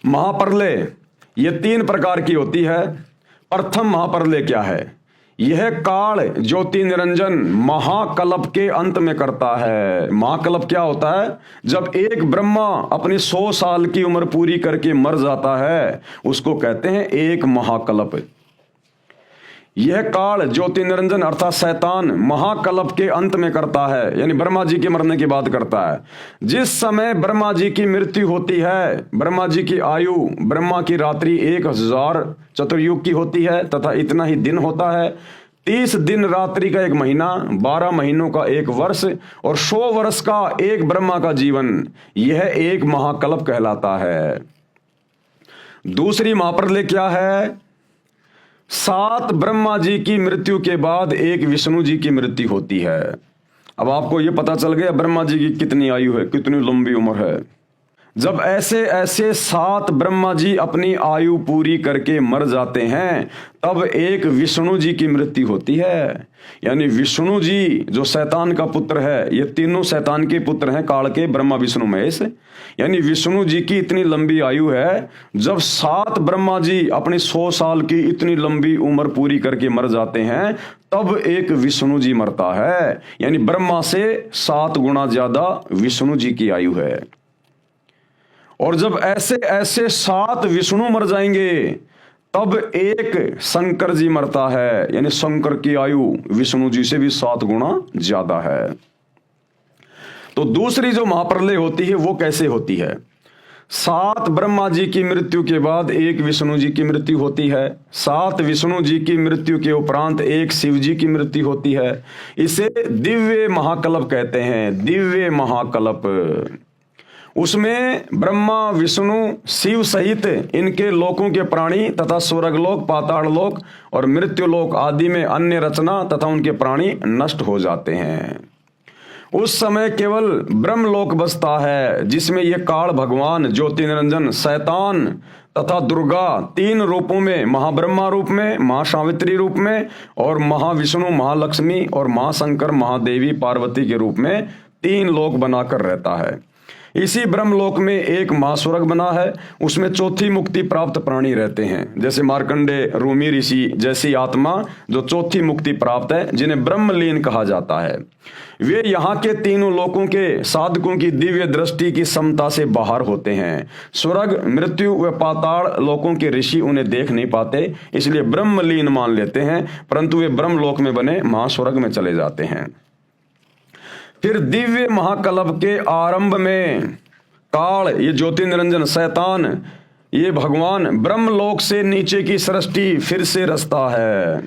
महाप्रलय ये 3 प्रकार की होती है। प्रथम महाप्रलय क्या है? यह काल ज्योति निरंजन महाकल्प के अंत में करता है। महाकल्प क्या होता है? जब एक ब्रह्मा अपनी 100 साल की उम्र पूरी करके मर जाता है, उसको कहते हैं एक महाकल्प। यह काल ज्योति निरंजन अर्थात शैतान महाकल्प के अंत में करता है, यानी ब्रह्मा जी के मरने के बाद करता है। जिस समय ब्रह्मा जी की मृत्यु होती है, ब्रह्मा जी की आयु, ब्रह्मा की रात्रि 1000 चतुर्युग की होती है तथा इतना ही दिन होता है। 30 दिन रात्रि का 1 महीना, 12 महीनों का 1 वर्ष और 100 वर्ष का एक ब्रह्मा का जीवन, यह एक महाकल्प कहलाता है। दूसरी महाप्रलय क्या है? 7 ब्रह्मा जी की मृत्यु के बाद एक विष्णु जी की मृत्यु होती है। अब आपको यह पता चल गया ब्रह्मा जी की कितनी आयु है, कितनी लंबी उम्र है। जब ऐसे ऐसे 7 ब्रह्मा जी अपनी आयु पूरी करके मर जाते हैं, तब एक विष्णु जी की मृत्यु होती है। यानी विष्णु जी जो शैतान का पुत्र है, ये तीनों शैतान के पुत्र हैं, काल के, ब्रह्मा विष्णु महेश। यानी विष्णु जी की इतनी लंबी आयु है, जब 7 ब्रह्मा जी अपनी 100 साल की इतनी लंबी उम्र पूरी करके मर जाते हैं, तब एक विष्णु जी मरता है। यानी ब्रह्मा से 7 गुना ज्यादा विष्णु जी की आयु है। और जब ऐसे ऐसे 7 विष्णु मर जाएंगे, तब एक शंकर जी मरता है। यानी शंकर की आयु विष्णु जी से भी 7 गुना ज्यादा है। तो दूसरी जो महाप्रलय होती है वो कैसे होती है? 7 ब्रह्मा जी की मृत्यु के बाद एक विष्णु जी की मृत्यु होती है। 7 विष्णु जी की मृत्यु के उपरांत एक शिव जी की मृत्यु होती है। इसे दिव्य महाकल्प कहते हैं, दिव्य महाकल्प। उसमें ब्रह्मा विष्णु शिव सहित इनके लोकों के प्राणी तथा स्वर्गलोक, पाताल लोक और मृत्युलोक आदि में अन्य रचना तथा उनके प्राणी नष्ट हो जाते हैं। उस समय केवल ब्रह्मलोक बसता है, जिसमें ये काल भगवान ज्योति निरंजन शैतान तथा दुर्गा 3 रूपों में, महाब्रह्मा रूप में, महासावित्री रूप में और महाविष्णु, महालक्ष्मी और महाशंकर, महादेवी, पार्वती के रूप में 3 लोक बनाकर रहता है। इसी ब्रह्मलोक में एक महास्वर्ग बना है, उसमें चौथी मुक्ति प्राप्त प्राणी रहते हैं, जैसे मार्कंडे, रूमी ऋषि जैसी आत्मा जो चौथी मुक्ति प्राप्त है, जिन्हें ब्रह्मलीन कहा जाता है। वे यहाँ के तीनों लोकों के साधकों की दिव्य दृष्टि की समता से बाहर होते हैं। स्वर्ग, मृत्यु व पाताल लोकों के ऋषि उन्हें देख नहीं पाते, इसलिए ब्रह्मलीन मान लेते हैं, परंतु वे ब्रह्मलोक में बने महास्वर्ग में चले जाते हैं। फिर दिव्य महाकल्प के आरंभ में काल, ये ज्योति निरंजन शैतान, ये भगवान ब्रह्मलोक से नीचे की सृष्टि फिर से रचता है।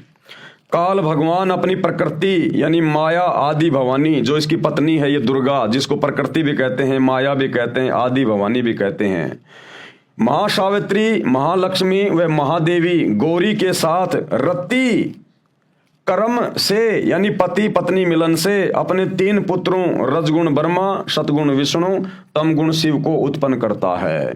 काल भगवान अपनी प्रकृति यानी माया आदि भवानी, जो इसकी पत्नी है ये दुर्गा, जिसको प्रकृति भी कहते हैं, माया भी कहते हैं, आदि भवानी भी कहते हैं, महासावित्री, महालक्ष्मी व महादेवी गौरी के साथ रति कर्म से यानी पति पत्नी मिलन से अपने 3 पुत्रों रजगुण ब्रह्मा, सतगुण विष्णु, तमगुण शिव को उत्पन्न करता है।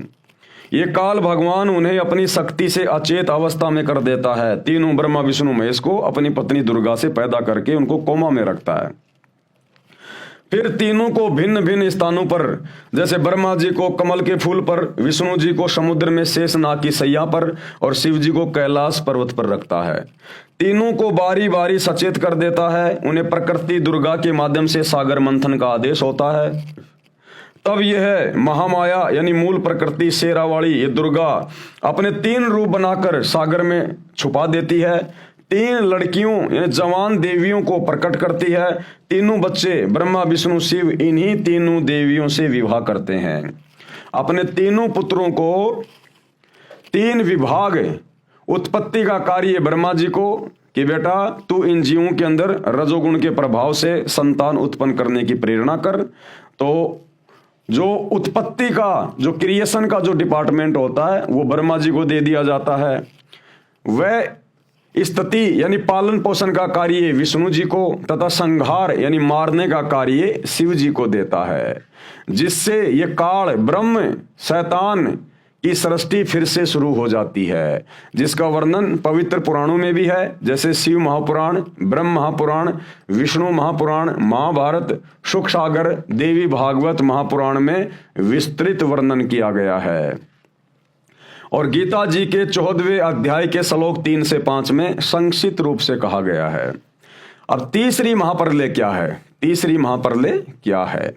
ये काल भगवान उन्हें अपनी शक्ति से अचेत अवस्था में कर देता है। तीनों ब्रह्मा विष्णु महेश को अपनी पत्नी दुर्गा से पैदा करके उनको कोमा में रखता है। फिर तीनों को भिन्न भिन्न स्थानों पर, जैसे ब्रह्मा जी को कमल के फूल पर, विष्णु जी को समुद्र में शेषनाग की सैया पर और शिव जी को कैलाश पर्वत पर रखता है। तीनों को बारी बारी सचेत कर देता है। उन्हें प्रकृति दुर्गा के माध्यम से सागर मंथन का आदेश होता है। तब यह महामाया यानी मूल प्रकृति शेरावाली ये दुर्गा अपने 3 रूप बनाकर सागर में छुपा देती है। 3 लड़कियों यानी जवान देवियों को प्रकट करती है। तीनों बच्चे ब्रह्मा विष्णु शिव इन्हीं तीनों देवियों से विवाह करते हैं। अपने तीनों पुत्रों को 3 विभाग उत्पत्ति का कार्य ब्रह्मा जी को कि बेटा तू इन जीवों के अंदर रजोगुण के प्रभाव से संतान उत्पन्न करने की प्रेरणा कर। तो जो उत्पत्ति का, जो क्रिएशन का जो डिपार्टमेंट होता है वो ब्रह्मा जी को दे दिया जाता है। वह स्थिति यानी पालन पोषण का कार्य विष्णु जी को तथा संहार यानी मारने का कार्य शिव जी को देता है, जिससे ये काल ब्रह्म शैतान की सृष्टि फिर से शुरू हो जाती है, जिसका वर्णन पवित्र पुराणों में भी है, जैसे शिव महापुराण, ब्रह्म महापुराण, विष्णु महापुराण, महाभारत, सुख सागर, देवी भागवत महापुराण में विस्तृत वर्णन किया गया है। और गीता जी के 14वें अध्याय के श्लोक 3 से 5 में संक्षिप्त रूप से कहा गया है। अब तीसरी महाप्रलय क्या है? तीसरी महाप्रलय क्या है?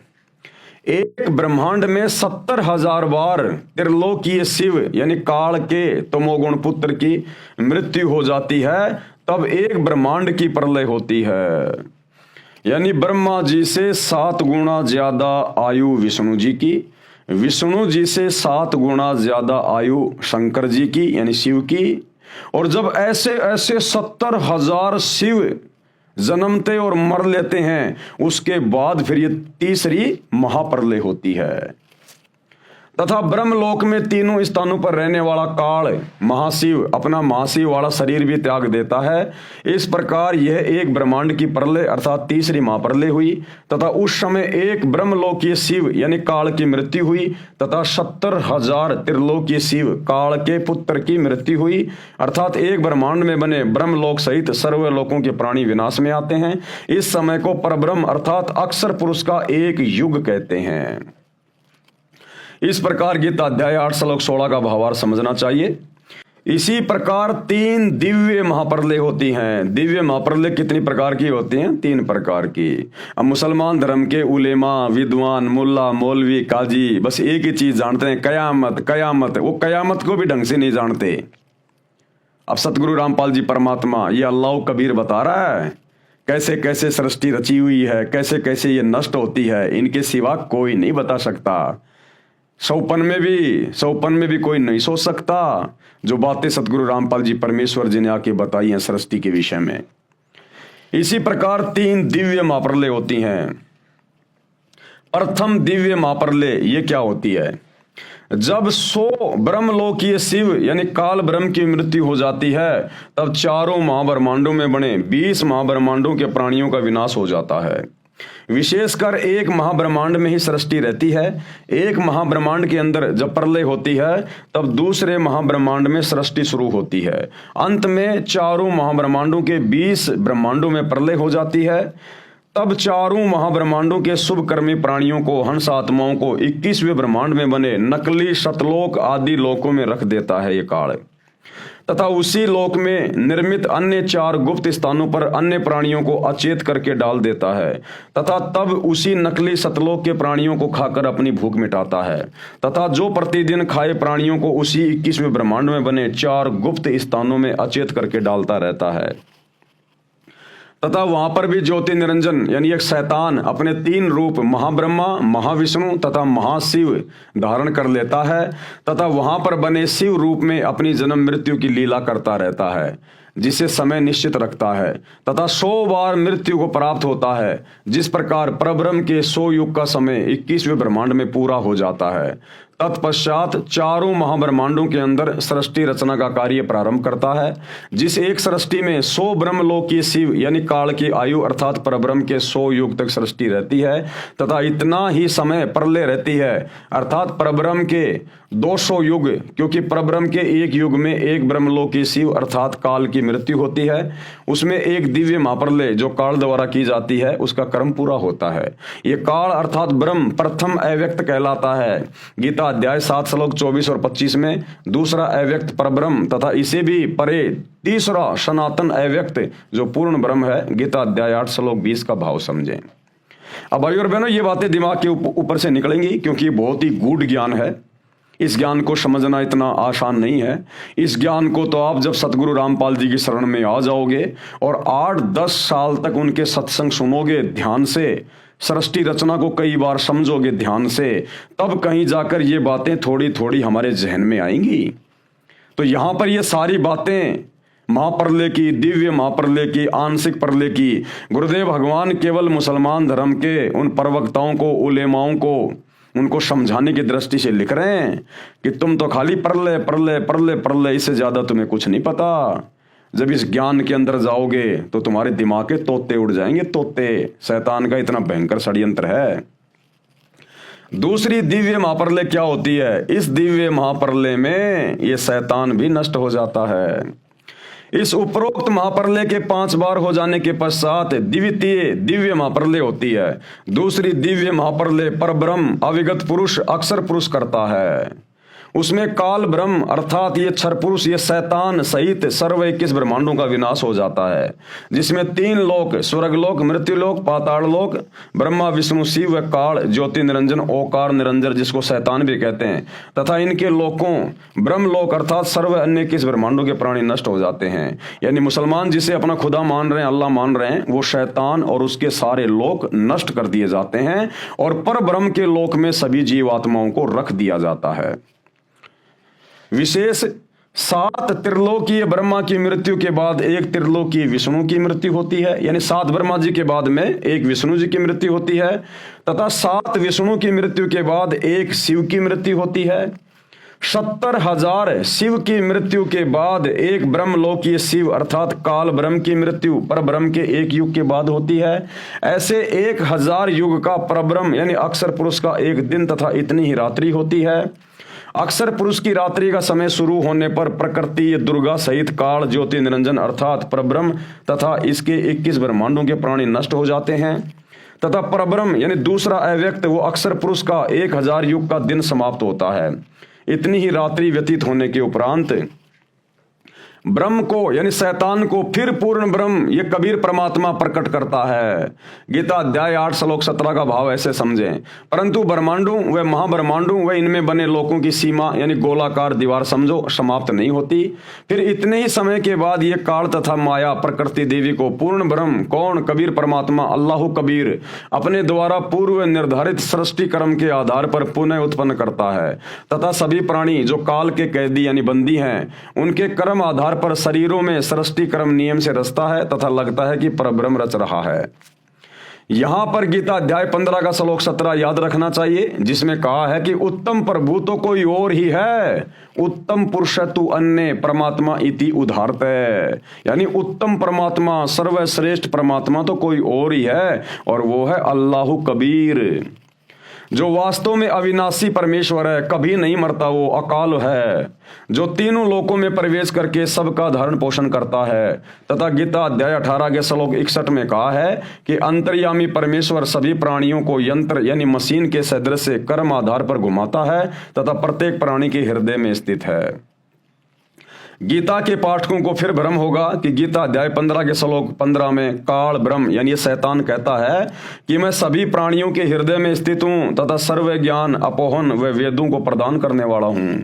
एक ब्रह्मांड में 70,000 बार त्रिलोकीय शिव यानी काल के तमोगुण पुत्र की मृत्यु हो जाती है, तब एक ब्रह्मांड की प्रलय होती है। यानी ब्रह्मा जी से 7 गुना ज्यादा आयु विष्णु जी की, विष्णु जी से 7 गुना ज्यादा आयु शंकर जी की यानी शिव की। और जब ऐसे ऐसे 70,000 शिव जन्मते और मर लेते हैं, उसके बाद फिर ये तीसरी महाप्रलय होती है। तथा ब्रह्मलोक में तीनों स्थानों पर रहने वाला काल महाशिव अपना महाशिव वाला शरीर भी त्याग देता है। इस प्रकार यह एक ब्रह्मांड की प्रलय अर्थात तीसरी महाप्रलय हुई। तथा उस समय एक ब्रह्मलोकीय शिव यानी काल की मृत्यु हुई तथा 70,000 त्रिलोकीय शिव काल के पुत्र की मृत्यु हुई। अर्थात एक ब्रह्मांड में बने ब्रह्मलोक सहित सर्वलोकों के प्राणी विनाश में आते हैं। इस समय को परब्रह्म अर्थात अक्षर पुरुष का एक युग कहते हैं। इस प्रकार गीता अध्याय 8 श्लोक 16 का भावार्थ समझना चाहिए। इसी प्रकार 3 दिव्य महाप्रलय होती हैं। दिव्य महाप्रलय कितनी प्रकार की होती हैं? 3 प्रकार की। अब मुसलमान धर्म के उलेमा, विद्वान, मुल्ला, मौलवी, काजी बस एक ही चीज जानते हैं, कयामत कयामत। वो कयामत को भी ढंग से नहीं जानते। अब सतगुरु रामपाल जी परमात्मा ये अल्लाह कबीर बता रहा है कैसे कैसे सृष्टि रची हुई है, कैसे कैसे ये नष्ट होती है, इनके सिवा कोई नहीं बता सकता। सौपन में भी कोई नहीं सोच सकता जो बातें सतगुरु रामपाल जी परमेश्वर जी ने आके बताई हैं सृष्टि के विषय में। इसी प्रकार 3 दिव्य महाप्रलय होती हैं। प्रथम दिव्य महाप्रलय ये क्या होती है? जब 100 ब्रह्मलोकीय शिव यानी काल ब्रह्म की मृत्यु हो जाती है, तब चारों महाब्रह्मांडों में बने 20 महाब्रह्मांडों के प्राणियों का विनाश हो जाता है। विशेषकर एक महाब्रह्मांड में ही सृष्टि रहती है। एक महाब्रह्मांड के अंदर जब प्रलय होती है, तब दूसरे महाब्रह्मांड में सृष्टि शुरू होती है। अंत में चारों महाब्रह्मांडों के 20 ब्रह्मांडों में प्रलय हो जाती है। तब चारों महाब्रह्मांडों के शुभ कर्मी प्राणियों को, हंस आत्माओं को 21वें ब्रह्मांड में बने नकली शतलोक आदि लोकों में रख देता है ये काल। तथा उसी लोक में निर्मित अन्य 4 गुप्त स्थानों पर अन्य प्राणियों को अचेत करके डाल देता है। तथा तब उसी नकली सतलोक के प्राणियों को खाकर अपनी भूख मिटाता है। तथा जो प्रतिदिन खाए प्राणियों को उसी 21वें ब्रह्मांड में बने 4 गुप्त स्थानों में अचेत करके डालता रहता है। तथा वहां पर भी ज्योति निरंजन यानी एक शैतान अपने 3 रूप महाब्रह्मा, महाविष्णु तथा महाशिव धारण कर लेता है। तथा वहां पर बने शिव रूप में अपनी जन्म मृत्यु की लीला करता रहता है, जिसे समय निश्चित रखता है। तथा 100 बार मृत्यु को प्राप्त होता है। जिस प्रकार परब्रह्म के 100 युग का समय 21वें ब्रह्मांड में पूरा हो जाता है। तत्पश्चात चारों महाब्रह्मांडों के अंदर सृष्टि रचना का कार्य प्रारंभ करता है। जिस एक सृष्टि में 100 ब्रह्मलोकीय शिव यानी काल की आयु अर्थात परब्रह्म के 100 युग तक सृष्टि रहती है। तथा इतना ही समय प्रलय रहती है अर्थात परब्रह्म के 200 युग, क्योंकि परब्रह्म के एक युग में एक ब्रह्मलोकीय शिव अर्थात काल की मृत्यु होती है। उसमें एक दिव्य महाप्रलय जो काल द्वारा की जाती है उसका कर्म पूरा होता है। ये काल अर्थात ब्रह्म प्रथम अव्यक्त कहलाता है। गीता अध्याय 7 श्लोक 24 और 25 में दूसरा अव्यक्त परब्रह्म तथा इसे भी परे तीसरा सनातन अव्यक्त जो पूर्ण ब्रह्म है। गीता अध्याय 8 श्लोक 20 का भाव समझें। अब भाइयों और बहनों, ये बातें दिमाग के ऊपर से निकलेंगी क्योंकि बहुत ही गूढ़ ज्ञान है। इस ज्ञान को समझना इतना आसान नहीं है। इस ज्ञान को तो आप जब सतगुरु रामपाल जी की शरण में आ जाओगे और 8-10 साल तक उनके सत्संग सुनोगे ध्यान से, सृष्टि रचना को कई बार समझोगे ध्यान से, तब कहीं जाकर ये बातें थोड़ी थोड़ी हमारे जहन में आएंगी। तो यहाँ पर ये सारी बातें महाप्रलय की, दिव्य महाप्रलय की, आंशिक प्रलय की, गुरुदेव भगवान केवल मुसलमान धर्म के उन प्रवक्ताओं को, उलेमाओं को, उनको समझाने की दृष्टि से लिख रहे हैं कि तुम तो खाली प्रलय प्रलय प्रलय प्रलय, इससे ज्यादा तुम्हें कुछ नहीं पता। जब इस ज्ञान के अंदर जाओगे तो तुम्हारे दिमाग के तोते उड़ जाएंगे, तोते। शैतान का इतना भयंकर षड्यंत्र है। दूसरी दिव्य महाप्रलय क्या होती है? इस दिव्य महाप्रलय में ये शैतान भी नष्ट हो जाता है। इस उपरोक्त महाप्रलय के 5 बार हो जाने के पश्चात द्वितीय दिव्य महाप्रलय होती है। दूसरी दिव्य महाप्रलय परब्रह्म अविगत पुरुष अक्षर पुरुष करता है। उसमें काल ब्रह्म अर्थात ये क्षर पुरुष, ये शैतान सहित सर्व 21 ब्रह्मांडों का विनाश हो जाता है, जिसमें 3 लोक, स्वर्गलोक, मृत्युलोक, पाताल लोक, ब्रह्मा विष्णु शिव व काल ज्योति निरंजन ओकार निरंजन जिसको शैतान भी कहते हैं, तथा इनके लोकों ब्रह्मलोक अर्थात सर्व अन्य 21 ब्रह्मांडों के प्राणी नष्ट हो जाते हैं। यानी मुसलमान जिसे अपना खुदा मान रहे हैं, अल्लाह मान रहे हैं, वो शैतान और उसके सारे लोक नष्ट कर दिए जाते हैं और पर ब्रह्म के लोक में सभी जीवात्माओं को रख दिया जाता है। विशेष 7 त्रिलोकीय ब्रह्मा की मृत्यु के बाद 1 त्रिलोकीय विष्णु की मृत्यु होती है, यानी 7 ब्रह्मा जी के बाद में 1 विष्णु जी की मृत्यु होती है, तथा 7 विष्णु की मृत्यु के बाद 1 शिव की मृत्यु होती है। 70,000 शिव की मृत्यु के बाद 1 ब्रह्मलोकीय शिव अर्थात काल ब्रह्म की मृत्यु पर ब्रह्म के 1 युग के बाद होती है। ऐसे 1000 युग का परब्रह्म यानी अक्षर पुरुष का 1 दिन तथा इतनी ही रात्रि होती है। अक्षर पुरुष की रात्रि का समय शुरू होने पर प्रकृति ये दुर्गा सहित काल ज्योति निरंजन अर्थात परब्रह्म तथा इसके 21 ब्रह्मांडों के प्राणी नष्ट हो जाते हैं, तथा परब्रह्म यानी दूसरा अव्यक्त वो अक्षर पुरुष का 1000 युग का दिन समाप्त होता है। इतनी ही रात्रि व्यतीत होने के उपरांत ब्रह्म को यानी शैतान को फिर पूर्ण ब्रह्म ये कबीर परमात्मा प्रकट करता है। गीता अध्याय 8 श्लोक 17 का भाव ऐसे समझें, परंतु ब्रह्मांडों व महाब्रह्मांडों व इनमें बने लोकों की सीमा यानी गोलाकार दीवार समझो समाप्त नहीं होती। फिर इतने ही समय के बाद ये काल तथा माया प्रकृति देवी को पूर्ण ब्रह्म कौन कबीर परमात्मा अल्लाह कबीर अपने द्वारा पूर्व निर्धारित सृष्टि कर्म के आधार पर पुनः उत्पन्न करता है, तथा सभी प्राणी जो काल के कैदी यानी बंदी हैं उनके कर्म आधार पर शरीरों में सृष्टि कर्म नियम से रचता है तथा लगता है कि परब्रह्म रच रहा है। यहां पर गीता अध्याय 15 का श्लोक 17 याद रखना चाहिए, जिसमें कहा है कि उत्तम प्रभु तो कोई और ही है, उत्तम पुरुष तु अन्य परमात्मा इति उदाहरत है। यानी उत्तम परमात्मा सर्वश्रेष्ठ परमात्मा तो कोई और ही है और वो है अल्लाह कबीर, जो वास्तव में अविनाशी परमेश्वर है, कभी नहीं मरता, वो अकाल है, जो तीनों लोकों में प्रवेश करके सबका धारण पोषण करता है। तथा गीता अध्याय 18 के श्लोक 61 में कहा है कि अंतर्यामी परमेश्वर सभी प्राणियों को यंत्र यानी मशीन के सदृश से कर्म आधार पर घुमाता है तथा प्रत्येक प्राणी के हृदय में स्थित है। गीता के पाठकों को फिर भ्रम होगा कि गीता अध्याय 15 के श्लोक 15 में काल ब्रह्म यानी ये शैतान कहता है कि मैं सभी प्राणियों के हृदय में स्थित हूं तथा सर्व ज्ञान अपोहन व वेदों को प्रदान करने वाला हूं।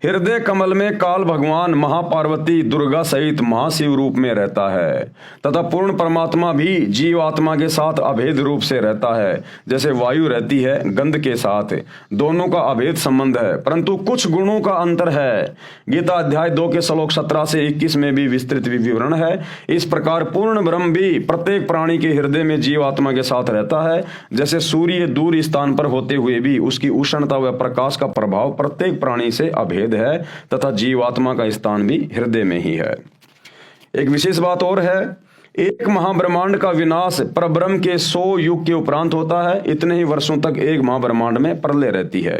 हृदय कमल में काल भगवान महापार्वती दुर्गा सहित महाशिव रूप में रहता है तथा पूर्ण परमात्मा भी जीवात्मा के साथ अभेद रूप से रहता है, जैसे वायु रहती है गंध के साथ, दोनों का अभेद संबंध है, परंतु कुछ गुणों का अंतर है। गीता अध्याय 2 के श्लोक 17 से 21 में भी विस्तृत विवरण है। इस प्रकार पूर्ण ब्रह्म भी प्रत्येक प्राणी के हृदय में जीवात्मा के साथ रहता है, जैसे सूर्य दूर स्थान पर होते हुए भी उसकी उष्णता व प्रकाश का प्रभाव प्रत्येक प्राणी से अभेद है तथा जीवात्मा का स्थान भी हृदय में ही है। एक विशेष बात और है, एक महाब्रह्मांड का विनाश परब्रह्म के 100 युग के उपरांत होता है। इतने ही वर्षों तक एक महाब्रह्मांड में प्रलय रहती है।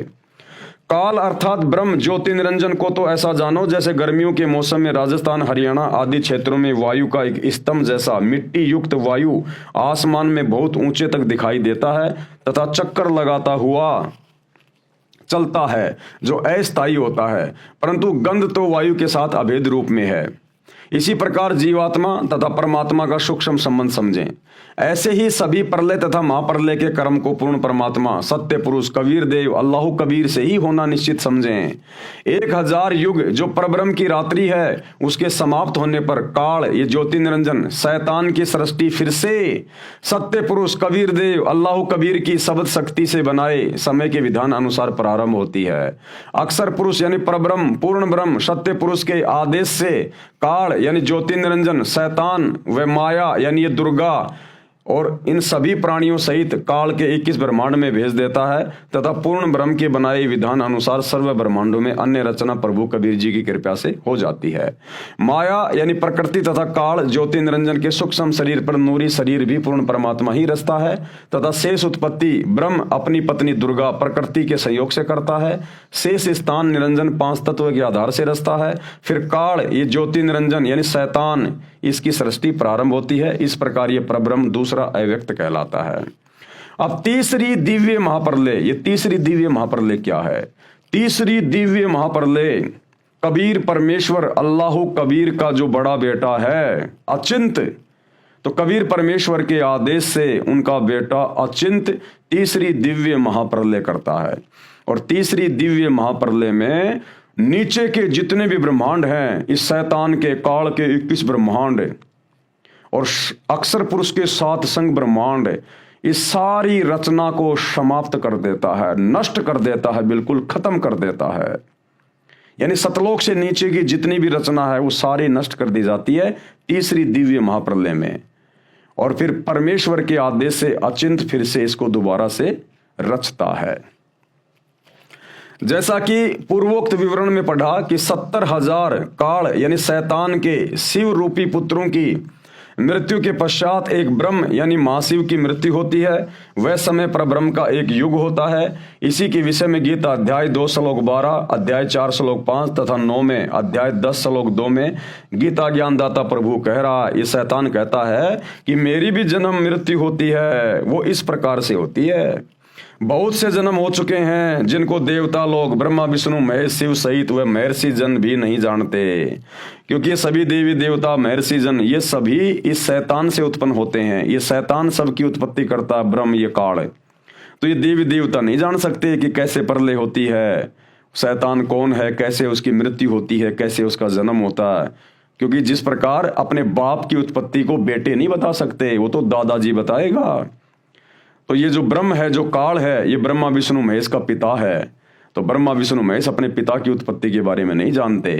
काल अर्थात ब्रह्म ज्योति निरंजन को तो ऐसा जानो जैसे गर्मियों के मौसम में राजस्थान हरियाणा आदि क्षेत्रों में वायु का एक स्तंभ जैसा मिट्टी युक्त वायु आसमान में बहुत ऊंचे तक दिखाई देता है तथा चक्कर लगाता हुआ चलता है, जो अस्थायी होता है, परंतु गंध तो वायु के साथ अभेद रूप में है। इसी प्रकार जीवात्मा तथा परमात्मा का सूक्ष्म संबंध समझें। ऐसे ही सभी प्रलय तथा महाप्रलय के कर्म को पूर्ण परमात्मा सत्य पुरुष कबीर देव अल्लाह कबीर से ही होना निश्चित समझें। 1000 युग जो परब्रह्म की रात्रि है उसके समाप्त होने पर काल ये ज्योति निरंजन शैतान की सृष्टि फिर से सत्य पुरुष कबीर देव अल्लाह कबीर की शब्द शक्ति से बनाए समय के विधान अनुसार प्रारंभ होती है। अक्षर पुरुष यानी परब्रह्म पूर्ण ब्रह्म सत्य पुरुष के आदेश से काल यानी ज्योति निरंजन शैतान व माया यानी ये दुर्गा और इन सभी प्राणियों सहित काल के 21 ब्रह्मांड में भेज देता है तथा पूर्ण ब्रह्म के बनाए विधान अनुसार सर्व ब्रह्मांडों में अन्य रचना प्रभु कबीर जी की कृपा से हो जाती है। माया यानी प्रकृति तथा काल ज्योति निरंजन के सूक्ष्म शरीर पर नूरी शरीर भी पूर्ण परमात्मा ही रचता है तथा शेष उत्पत्ति ब्रह्म अपनी पत्नी दुर्गा प्रकृति के संयोग से करता है। शेष स्थान निरंजन 5 तत्व के आधार से रचता है। फिर काल ये ज्योति निरंजन यानी शैतान इसकी सृष्टि प्रारंभ होती है। इस प्रकार ये परब्रह्म दूसरा अव्यक्त कहलाता है। अब तीसरी दिव्य महाप्रलय, ये तीसरी दिव्य महाप्रलय क्या है? तीसरी दिव्य महाप्रलय, कबीर परमेश्वर अल्लाह कबीर का जो बड़ा बेटा है अचिंत, तो कबीर परमेश्वर के आदेश से उनका बेटा अचिंत तीसरी दिव्य महाप्रलय करता है। और तीसरी दिव्य महाप्रलय में नीचे के जितने भी ब्रह्मांड हैं, इस शैतान के काल के 21 ब्रह्मांड और अक्षर पुरुष के 7 संग ब्रह्मांड, इस सारी रचना को समाप्त कर देता है, नष्ट कर देता है, बिल्कुल खत्म कर देता है। यानी सतलोक से नीचे की जितनी भी रचना है वो सारी नष्ट कर दी जाती है तीसरी दिव्य महाप्रलय में। और फिर परमेश्वर के आदेश से अचिंत फिर से इसको दोबारा से रचता है। जैसा कि पूर्वोक्त विवरण में पढ़ा कि 70,000 काल यानी शैतान के शिव रूपी पुत्रों की मृत्यु के पश्चात एक ब्रह्म यानी महाशिव की मृत्यु होती है। वह समय पर ब्रह्म का एक युग होता है। इसी के विषय में गीता अध्याय 2 श्लोक 12, अध्याय 4 श्लोक 5 तथा 9 में, अध्याय 10 श्लोक 2 में गीता ज्ञानदाता प्रभु कह रहा है, ये शैतान कहता है कि मेरी भी जन्म मृत्यु होती है, वो इस प्रकार से होती है। बहुत से जन्म हो चुके हैं जिनको देवता लोग ब्रह्मा विष्णु महेश शिव सहित व महर्षि जन भी नहीं जानते, क्योंकि ये सभी देवी देवता महर्षि जन ये सभी इस शैतान से उत्पन्न होते हैं। ये शैतान सबकी उत्पत्ति करता ब्रह्म ये काल। तो ये देवी देवता नहीं जान सकते कि कैसे प्रलय होती है, शैतान कौन है, कैसे उसकी मृत्यु होती है, कैसे उसका जन्म होता है। क्योंकि जिस प्रकार अपने बाप की उत्पत्ति को बेटे नहीं बता सकते, वो तो दादाजी बताएगा। तो ये जो ब्रह्म है, जो काल है, ये ब्रह्मा विष्णु महेश का पिता है। तो ब्रह्मा विष्णु महेश अपने पिता की उत्पत्ति के बारे में नहीं जानते।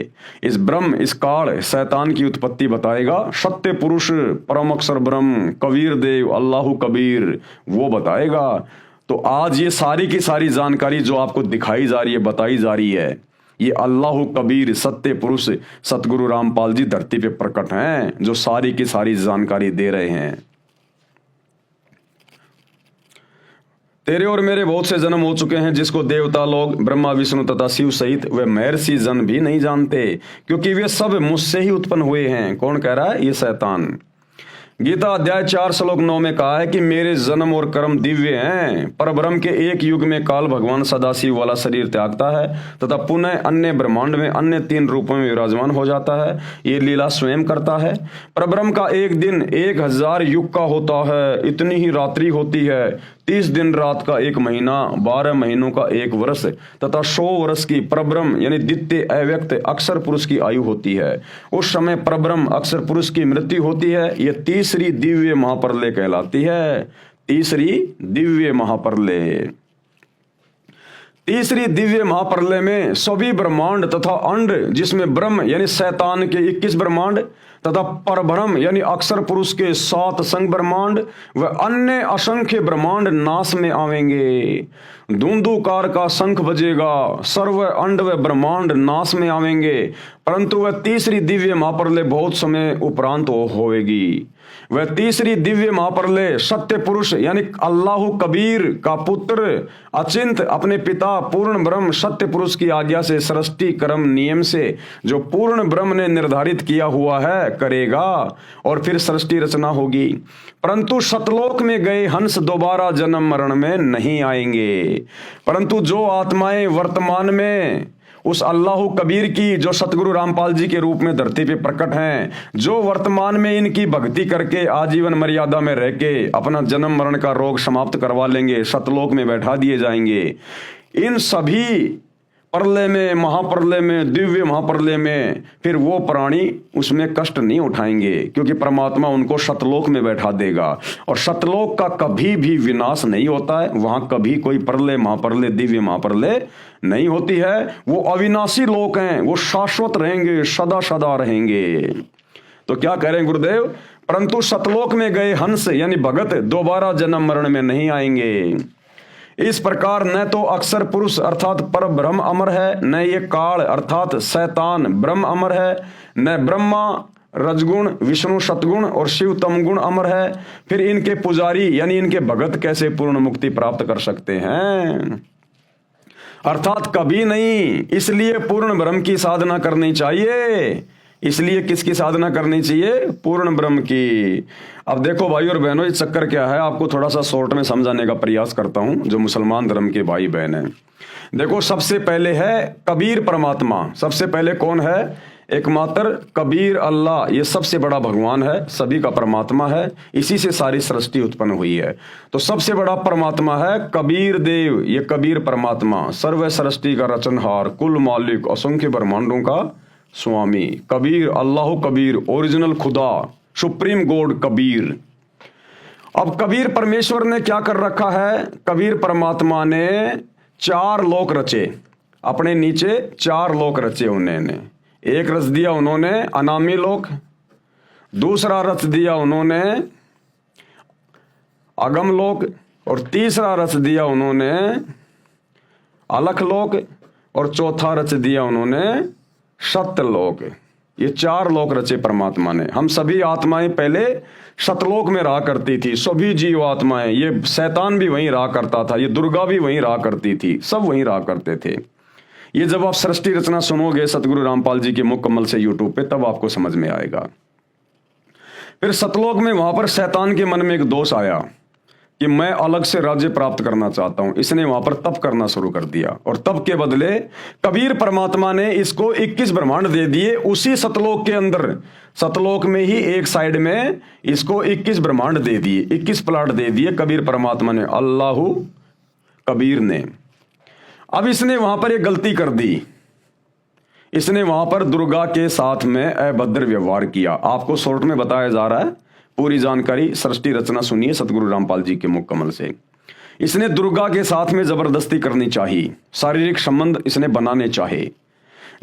इस ब्रह्म, इस काल शैतान की उत्पत्ति बताएगा सत्य पुरुष परम अक्षर ब्रह्म कबीर देव अल्लाह कबीर, वो बताएगा। तो आज ये सारी की सारी जानकारी जो आपको दिखाई जा रही है, बताई जा रही है, ये अल्लाह कबीर सत्य पुरुष सतगुरु रामपाल जी धरती पे प्रकट हैं, जो सारी की सारी जानकारी दे रहे हैं। तेरे और मेरे बहुत से जन्म हो चुके हैं जिसको देवता लोग ब्रह्मा विष्णु तथा शिव सहित वे महर्षि जन भी नहीं जानते, क्योंकि वे सब मुझसे ही उत्पन्न हुए हैं। कौन कह रहा है? ये शैतान। गीता अध्याय 4 श्लोक 9 में कहा है कि मेरे जन्म और कर्म दिव्य हैं। परब्रह्म के एक युग में काल भगवान सदाशिव वाला शरीर त्यागता है तथा पुनः अन्य ब्रह्मांड में अन्य 3 रूपों में विराजमान हो जाता है। ये लीला स्वयं करता है। परब्रह्म का एक दिन 1000 युग का होता है, इतनी ही रात्रि होती है। 30 दिन रात का एक महीना, 12 महीनों का एक वर्ष तथा 100 वर्ष की परब्रह्म यानी द्वितीय अव्यक्त अक्षर पुरुष की आयु होती है। उस समय परब्रह्म अक्षर पुरुष की मृत्यु होती है। यह तीसरी दिव्य महाप्रलय कहलाती है। तीसरी दिव्य महाप्रलय। तीसरी दिव्य महाप्रलय में सभी ब्रह्मांड तथा अंड, जिसमें ब्रह्म यानी शैतान के 21 ब्रह्मांड तथा परब्रह्म यानी अक्षर पुरुष के 7 संग ब्रह्मांड व अन्य असंख्य ब्रह्मांड नाश में आवेंगे। धुंधुकार का शंख बजेगा, सर्व अंड व ब्रह्मांड नाश में आवेंगे, परंतु वह तीसरी दिव्य महाप्रलय बहुत समय उपरांत होवेगी। वह तीसरी दिव्य महाप्रलय सत्य पुरुष यानी अल्लाह कबीर का पुत्र अचिंत अपने पिता पूर्ण ब्रह्म सत्य पुरुष की आज्ञा से सृष्टि कर्म नियम से जो पूर्ण ब्रह्म ने निर्धारित किया हुआ है करेगा और फिर सृष्टि रचना होगी। परंतु सतलोक में गए हंस दोबारा जन्म मरण में नहीं आएंगे, परंतु जो आत्माएं वर्तमान में उस अल्लाह कबीर की जो सतगुरु रामपाल जी के रूप में धरती पे प्रकट हैं, जो वर्तमान में इनकी भक्ति करके आजीवन मर्यादा में रह के अपना जन्म मरण का रोग समाप्त करवा लेंगे, सतलोक में बैठा दिए जाएंगे। इन सभी प्रलय में, महाप्रलय में, दिव्य महाप्रलय में फिर वो प्राणी उसमें कष्ट नहीं उठाएंगे, क्योंकि परमात्मा उनको सतलोक में बैठा देगा। और सतलोक का कभी भी विनाश नहीं होता है, वहां कभी कोई प्रलय महाप्रलय दिव्य महाप्रलय नहीं होती है। वो अविनाशी लोक हैं, वो शाश्वत रहेंगे, सदा सदा रहेंगे। तो क्या कह रहे हैं गुरुदेव? परंतु सतलोक में गए हंस यानी भगत दोबारा जन्म मरण में नहीं आएंगे। इस प्रकार न तो अक्षर पुरुष अर्थात पर ब्रह्म अमर है, न ये काल अर्थात शैतान ब्रह्म अमर है, न ब्रह्मा रजगुण विष्णु सतगुण और शिव तमगुण अमर है। फिर इनके पुजारी यानी इनके भगत कैसे पूर्ण मुक्ति प्राप्त कर सकते हैं? अर्थात कभी नहीं। इसलिए पूर्ण ब्रह्म की साधना करनी चाहिए, इसलिए किसकी साधना करनी चाहिए? पूर्ण ब्रह्म की। अब देखो भाई और बहनों, ये चक्कर क्या है, आपको थोड़ा सा शॉर्ट में समझाने का प्रयास करता हूं, जो मुसलमान धर्म के भाई बहन हैं। देखो, सबसे पहले है कबीर परमात्मा। सबसे पहले कौन है? एकमात्र कबीर अल्लाह, ये सबसे बड़ा भगवान है, सभी का परमात्मा है, इसी से सारी सृष्टि उत्पन्न हुई है। तो सबसे बड़ा परमात्मा है कबीर देव, ये कबीर परमात्मा, सर्व सृष्टि का रचनहार, कुल मालिक, असंख्य ब्रह्मांडों का स्वामी, कबीर, अल्लाह कबीर, ओरिजिनल खुदा, सुप्रीम गॉड कबीर। अब कबीर परमेश्वर ने क्या कर रखा है? कबीर परमात्मा ने 4 लोक रचे, अपने नीचे 4 लोक रचे उन्होंने। एक रच दिया उन्होंने अनामी लोक, दूसरा रच दिया उन्होंने अगम लोक, और तीसरा रच दिया उन्होंने अलख लोक, और चौथा रच दिया उन्होंने सत्यलोक। ये 4 लोक रचे परमात्मा ने। हम सभी आत्माएं पहले सतलोक में रहा करती थी, सभी जीव आत्माएं, ये शैतान भी वहीं रहा करता था, ये दुर्गा भी वहीं रहा करती थी, सब वहीं रहा करते थे। ये जब आप सृष्टि रचना सुनोगे सतगुरु रामपाल जी के मुख कमल से यूट्यूब पे, तब आपको समझ में आएगा। फिर सतलोक में वहां पर शैतान के मन में एक दोष आया कि मैं अलग से राज्य प्राप्त करना चाहता हूं। इसने वहां पर तप करना शुरू कर दिया, और तप के बदले कबीर परमात्मा ने इसको 21 ब्रह्मांड दे दिए उसी सतलोक के अंदर। सतलोक में ही एक साइड में इसको 21 ब्रह्मांड दे दिए, 21 प्लाट दे दिए कबीर परमात्मा ने, अल्लाह कबीर ने। अब इसने वहां पर एक गलती कर दी, इसने वहां पर दुर्गा के साथ में अभद्र व्यवहार किया। आपको शॉर्ट में बताया जा रहा है, पूरी जानकारी सृष्टि रचना सुनिए सतगुरु रामपाल जी के मुख कमल से। इसने दुर्गा के साथ में जबरदस्ती करनी चाहिए, शारीरिक संबंध इसने बनाने चाहे,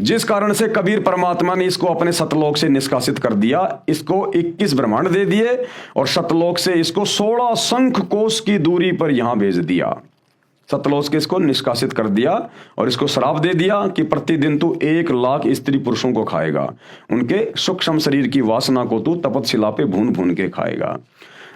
जिस कारण से कबीर परमात्मा ने इसको अपने सतलोक से निष्कासित कर दिया। इसको 21 ब्रह्मांड दे दिए और सतलोक से इसको 16 शंख कोश की दूरी पर यहां भेज दिया। सतलोक के इसको निष्कासित कर दिया और इसको श्राप दे दिया कि प्रतिदिन तू 1 लाख स्त्री पुरुषों को खाएगा, उनके सूक्ष्म शरीर की वासना को तू तपतशिला पे भून भून के खाएगा।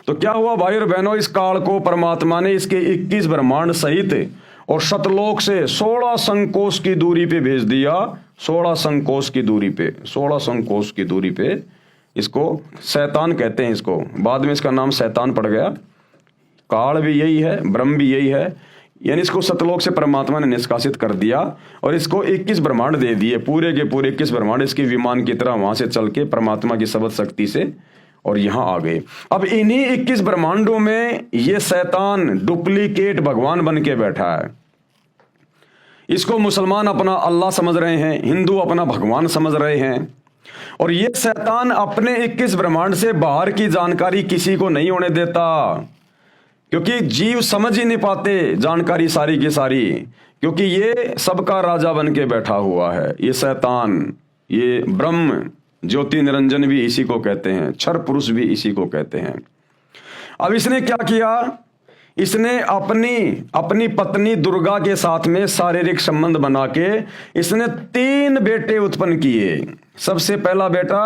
तो क्या हुआ भाई और बहनों, इस काल को परमात्मा ने इसके 21 ब्रह्मांड सहित और सतलोक से 16 संकोश की दूरी पे भेज दिया। 16 संकोश की दूरी पे, 16 संकोश की दूरी पे इसको शैतान कहते हैं। इसको बाद में इसका नाम शैतान पड़ गया। काल भी यही है, ब्रह्म भी यही है, यानी इसको सतलोक से परमात्मा ने निष्कासित कर दिया और इसको 21 ब्रह्मांड दे दिए, पूरे के पूरे 21 ब्रह्मांड इसके विमान की तरह वहां से चल के परमात्मा की शब्द शक्ति से और यहां आ गए। अब इन्हीं 21 ब्रह्मांडों में ये शैतान डुप्लीकेट भगवान बन के बैठा है। इसको मुसलमान अपना अल्लाह समझ रहे हैं, हिंदू अपना भगवान समझ रहे हैं, और ये शैतान अपने 21 ब्रह्मांड से बाहर की जानकारी किसी को नहीं होने देता, क्योंकि जीव समझ ही नहीं पाते जानकारी सारी की सारी, क्योंकि ये सबका राजा बन के बैठा हुआ है। ये शैतान, ये ब्रह्म ज्योति निरंजन भी इसी को कहते हैं, क्षर पुरुष भी इसी को कहते हैं। अब इसने क्या किया? इसने अपनी पत्नी दुर्गा के साथ में शारीरिक संबंध बना के इसने 3 बेटे उत्पन्न किए। सबसे पहला बेटा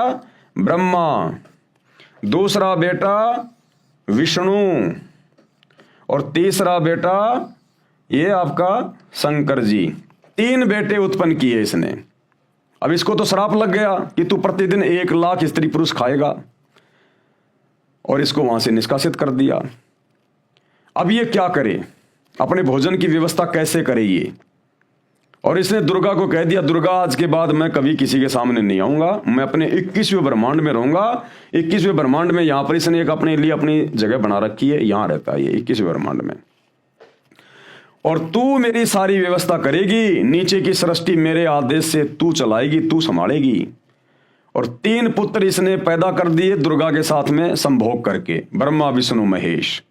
ब्रह्मा, दूसरा बेटा विष्णु, और तीसरा बेटा ये आपका शंकर जी। 3 बेटे उत्पन्न किए इसने। अब इसको तो श्राप लग गया कि तू प्रतिदिन 1 लाख स्त्री पुरुष खाएगा, और इसको वहां से निष्कासित कर दिया। अब ये क्या करे, अपने भोजन की व्यवस्था कैसे करे ये? और इसने दुर्गा को कह दिया, दुर्गा आज के बाद मैं कभी किसी के सामने नहीं आऊंगा, मैं अपने 21वें ब्रह्मांड में रहूंगा। 21वें ब्रह्मांड में यहां पर इसने एक अपने लिए अपनी जगह बना रखी है, यहां रहता है ये 21वें ब्रह्मांड में, और तू मेरी सारी व्यवस्था करेगी, नीचे की सृष्टि मेरे आदेश से तू चलाएगी, तू संभालेगी। और 3 पुत्र इसने पैदा कर दिए दुर्गा के साथ में संभोग करके, ब्रह्मा विष्णु महेश।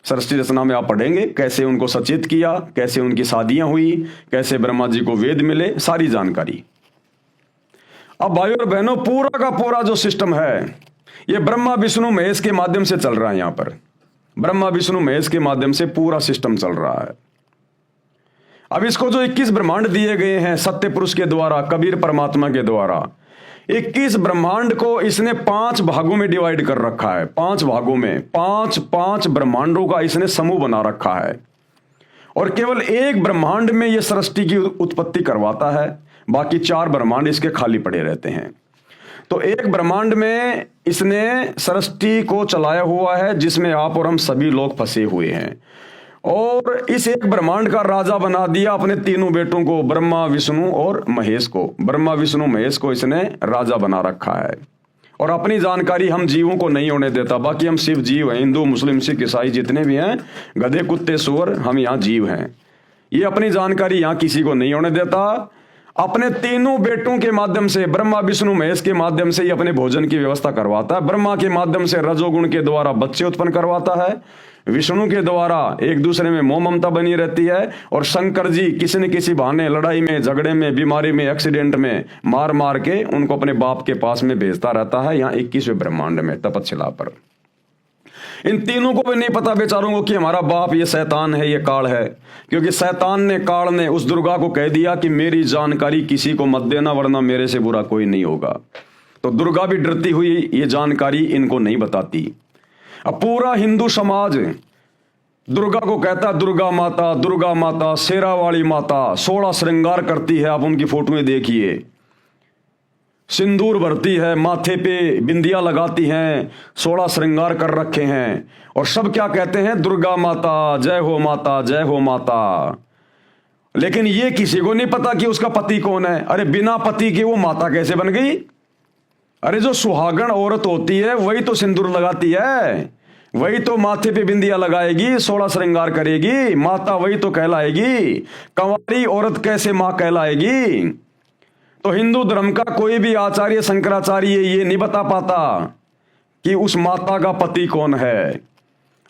सृष्टि रचना में आप पढ़ेंगे कैसे उनको सचेत किया, कैसे उनकी शादियां हुई, कैसे ब्रह्मा जी को वेद मिले, सारी जानकारी। अब भाइयों और बहनों, पूरा का पूरा जो सिस्टम है ये ब्रह्मा विष्णु महेश के माध्यम से चल रहा है। यहां पर ब्रह्मा विष्णु महेश के माध्यम से पूरा सिस्टम चल रहा है। अब इसको जो 21 ब्रह्मांड दिए गए हैं सत्य पुरुष के द्वारा, कबीर परमात्मा के द्वारा, 21 ब्रह्मांड को इसने 5 भागों में डिवाइड कर रखा है। 5 भागों में 5 ब्रह्मांडों का इसने समूह बना रखा है, और केवल एक ब्रह्मांड में यह सृष्टि की उत्पत्ति करवाता है, बाकी 4 ब्रह्मांड इसके खाली पड़े रहते हैं। तो एक ब्रह्मांड में इसने सृष्टि को चलाया हुआ है जिसमें आप और हम सभी लोग फंसे हुए हैं, और इस एक ब्रह्मांड का राजा बना दिया अपने तीनों बेटों को, ब्रह्मा विष्णु और महेश को। ब्रह्मा विष्णु महेश को इसने राजा बना रखा है, और अपनी जानकारी हम जीवों को नहीं होने देता। बाकी हम सिर्फ जीव हैं, हिंदू मुस्लिम सिख ईसाई जितने भी हैं, गधे कुत्ते सुअर, हम यहाँ जीव हैं। ये अपनी जानकारी यहाँ किसी को नहीं होने देता। अपने तीनों बेटों के माध्यम से, ब्रह्मा विष्णु महेश के माध्यम से ये अपने भोजन की व्यवस्था करवाता है। ब्रह्मा के माध्यम से रजोगुण के द्वारा बच्चे उत्पन्न करवाता है, विष्णु के द्वारा एक दूसरे में मोह ममता बनी रहती है, और शंकर जी किसी न किसी बहाने लड़ाई में, झगड़े में, बीमारी में, एक्सीडेंट में मार मार के उनको अपने बाप के पास में भेजता रहता है, यहाँ 21वें ब्रह्मांड में तपस्या पर। इन तीनों को भी नहीं पता बेचारों को कि हमारा बाप ये शैतान है, ये काल है, क्योंकि शैतान ने, काल ने उस दुर्गा को कह दिया कि मेरी जानकारी किसी को मत देना वरना मेरे से बुरा कोई नहीं होगा। तो दुर्गा भी डरती हुई ये जानकारी इनको नहीं बताती। अब पूरा हिंदू समाज दुर्गा को कहता दुर्गा माता, शेरा वाली माता, 16 श्रृंगार करती है। आप उनकी फोटोएं देखिए, सिंदूर भरती है, माथे पे बिंदिया लगाती हैं, 16 श्रृंगार कर रखे हैं, और सब क्या कहते हैं, दुर्गा माता, जय हो माता, जय हो माता। लेकिन ये किसी को नहीं पता कि उसका पति कौन है। अरे बिना पति के वो माता कैसे बन गई? अरे जो सुहागण औरत होती है वही तो सिंदूर लगाती है, वही तो माथे पे बिंदिया लगाएगी, 16 श्रृंगार करेगी, माता वही तो कहलाएगी। कंवारी औरत कैसे मां कहलाएगी? तो हिंदू धर्म का कोई भी आचार्य, शंकराचार्य ये नहीं बता पाता कि उस माता का पति कौन है।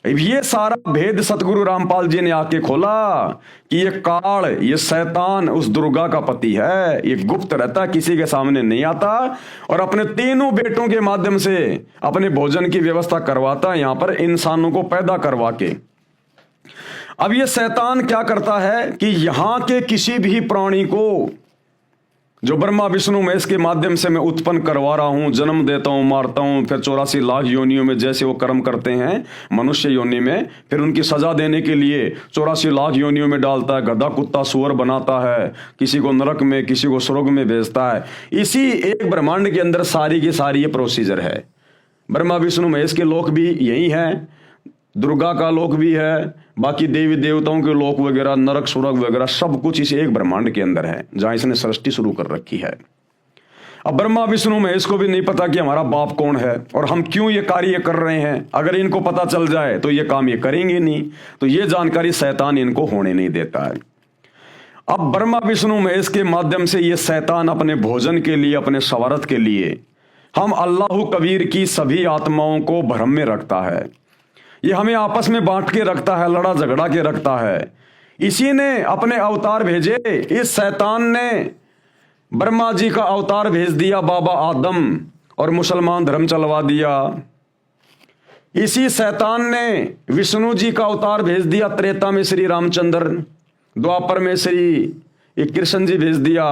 ये सारा भेद सतगुरु रामपाल जी ने आके खोला कि ये काल, ये शैतान उस दुर्गा का पति है। ये गुप्त रहता, किसी के सामने नहीं आता, और अपने तीनों बेटों के माध्यम से अपने भोजन की व्यवस्था करवाता, यहां पर इंसानों को पैदा करवा के। अब ये शैतान क्या करता है कि यहां के किसी भी प्राणी को जो ब्रह्मा विष्णु महेश के माध्यम से मैं उत्पन्न करवा रहा हूं, जन्म देता हूं, मारता हूं, फिर 84 लाख योनियों में जैसे वो कर्म करते हैं मनुष्य योनि में, फिर उनकी सजा देने के लिए 84 लाख योनियों में डालता है, गधा कुत्ता सुअर बनाता है, किसी को नरक में, किसी को स्वर्ग में भेजता है। इसी एक ब्रह्मांड के अंदर सारी की सारी ये प्रोसीजर है। ब्रह्मा विष्णु महेश के लोक भी यही है, दुर्गा का लोक भी है, बाकी देवी देवताओं के लोक वगैरह, नरक स्वर्ग वगैरह सब कुछ इस एक ब्रह्मांड के अंदर है जहां इसने सृष्टि शुरू कर रखी है। अब ब्रह्मा विष्णु महेश को भी नहीं पता कि हमारा बाप कौन है और हम क्यों ये कार्य कर रहे हैं। अगर इनको पता चल जाए तो ये काम ये करेंगे नहीं, तो ये जानकारी शैतान इनको होने नहीं देता है। अब ब्रह्मा विष्णु महेश के माध्यम से ये शैतान अपने भोजन के लिए, अपने स्वार्थ के लिए, हम अल्लाह कबीर की सभी आत्माओं को भ्रम में रखता है। ये हमें आपस में बांट के रखता है, लड़ा झगड़ा के रखता है। इसी ने अपने अवतार भेजे। इस शैतान ने ब्रह्मा जी का अवतार भेज दिया बाबा आदम, और मुसलमान धर्म चलवा दिया। इसी शैतान ने विष्णु जी का अवतार भेज दिया, त्रेता में श्री रामचंद्र, द्वापर में श्री कृष्ण जी भेज दिया,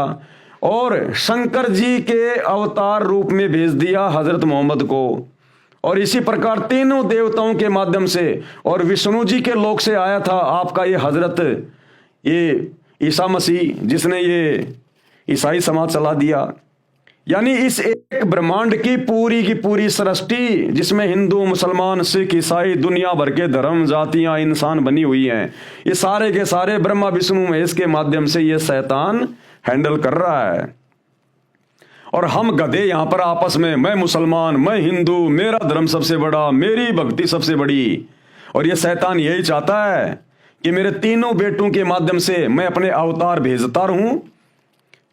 और शंकर जी के अवतार रूप में भेज दिया हजरत मोहम्मद को। और इसी प्रकार तीनों देवताओं के माध्यम से, और विष्णु जी के लोक से आया था आपका ये हजरत, ये ईसा मसीह, जिसने ये ईसाई समाज चला दिया। यानी इस एक ब्रह्मांड की पूरी सृष्टि, जिसमें हिंदू मुसलमान सिख ईसाई दुनिया भर के धर्म जातियां इंसान बनी हुई हैं, ये सारे के सारे ब्रह्मा विष्णु महेश के माध्यम से ये शैतान हैंडल कर रहा है। और हम गधे यहां पर आपस में, मैं मुसलमान, मैं हिंदू, मेरा धर्म सबसे बड़ा, मेरी भक्ति सबसे बड़ी। और ये शैतान यही चाहता है कि मेरे तीनों बेटों के माध्यम से मैं अपने अवतार भेजता रहूं,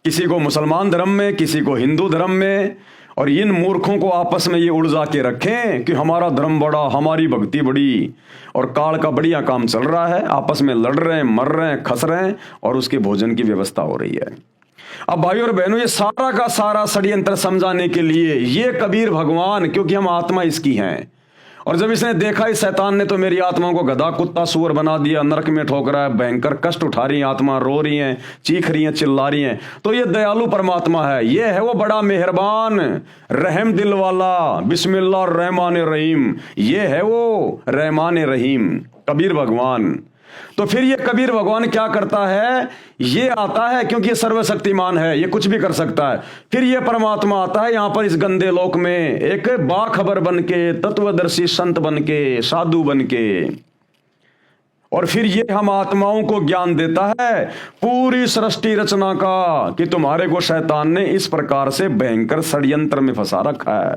किसी को मुसलमान धर्म में, किसी को हिंदू धर्म में, और इन मूर्खों को आपस में ये उलझा के रखें कि हमारा धर्म बड़ा, हमारी भक्ति बड़ी, और काल का बढ़िया काम चल रहा है, आपस में लड़ रहे हैं, मर रहे हैं, खस रहे हैं, और उसके भोजन की व्यवस्था हो रही है। अब भाई और बहनों, ये सारा का सारा षड्यंत्र समझाने के लिए ये कबीर भगवान, क्योंकि हम आत्मा इसकी हैं, और जब इसने देखा इस शैतान ने तो मेरी आत्मा को गधा कुत्ता सुअर बना दिया, नरक में ठोक रहा है, भयंकर कष्ट उठा रही है आत्मा, रो रही हैं, चीख रही हैं, चिल्ला रही हैं, तो ये दयालु परमात्मा है, ये है वो बड़ा मेहरबान रहम दिल वाला, बिस्मिल्लाह रहमान रहीम, ये है वो रहमान रहीम कबीर भगवान। तो फिर ये कबीर भगवान क्या करता है, ये आता है क्योंकि ये सर्वशक्तिमान है, ये कुछ भी कर सकता है। फिर ये परमात्मा आता है यहां पर इस गंदे लोक में एक बाखबर बन के, तत्वदर्शी संत बन के, साधु बन के, और फिर ये हम आत्माओं को ज्ञान देता है पूरी सृष्टि रचना का कि तुम्हारे को शैतान ने इस प्रकार से भयंकर षड्यंत्र में फंसा रखा है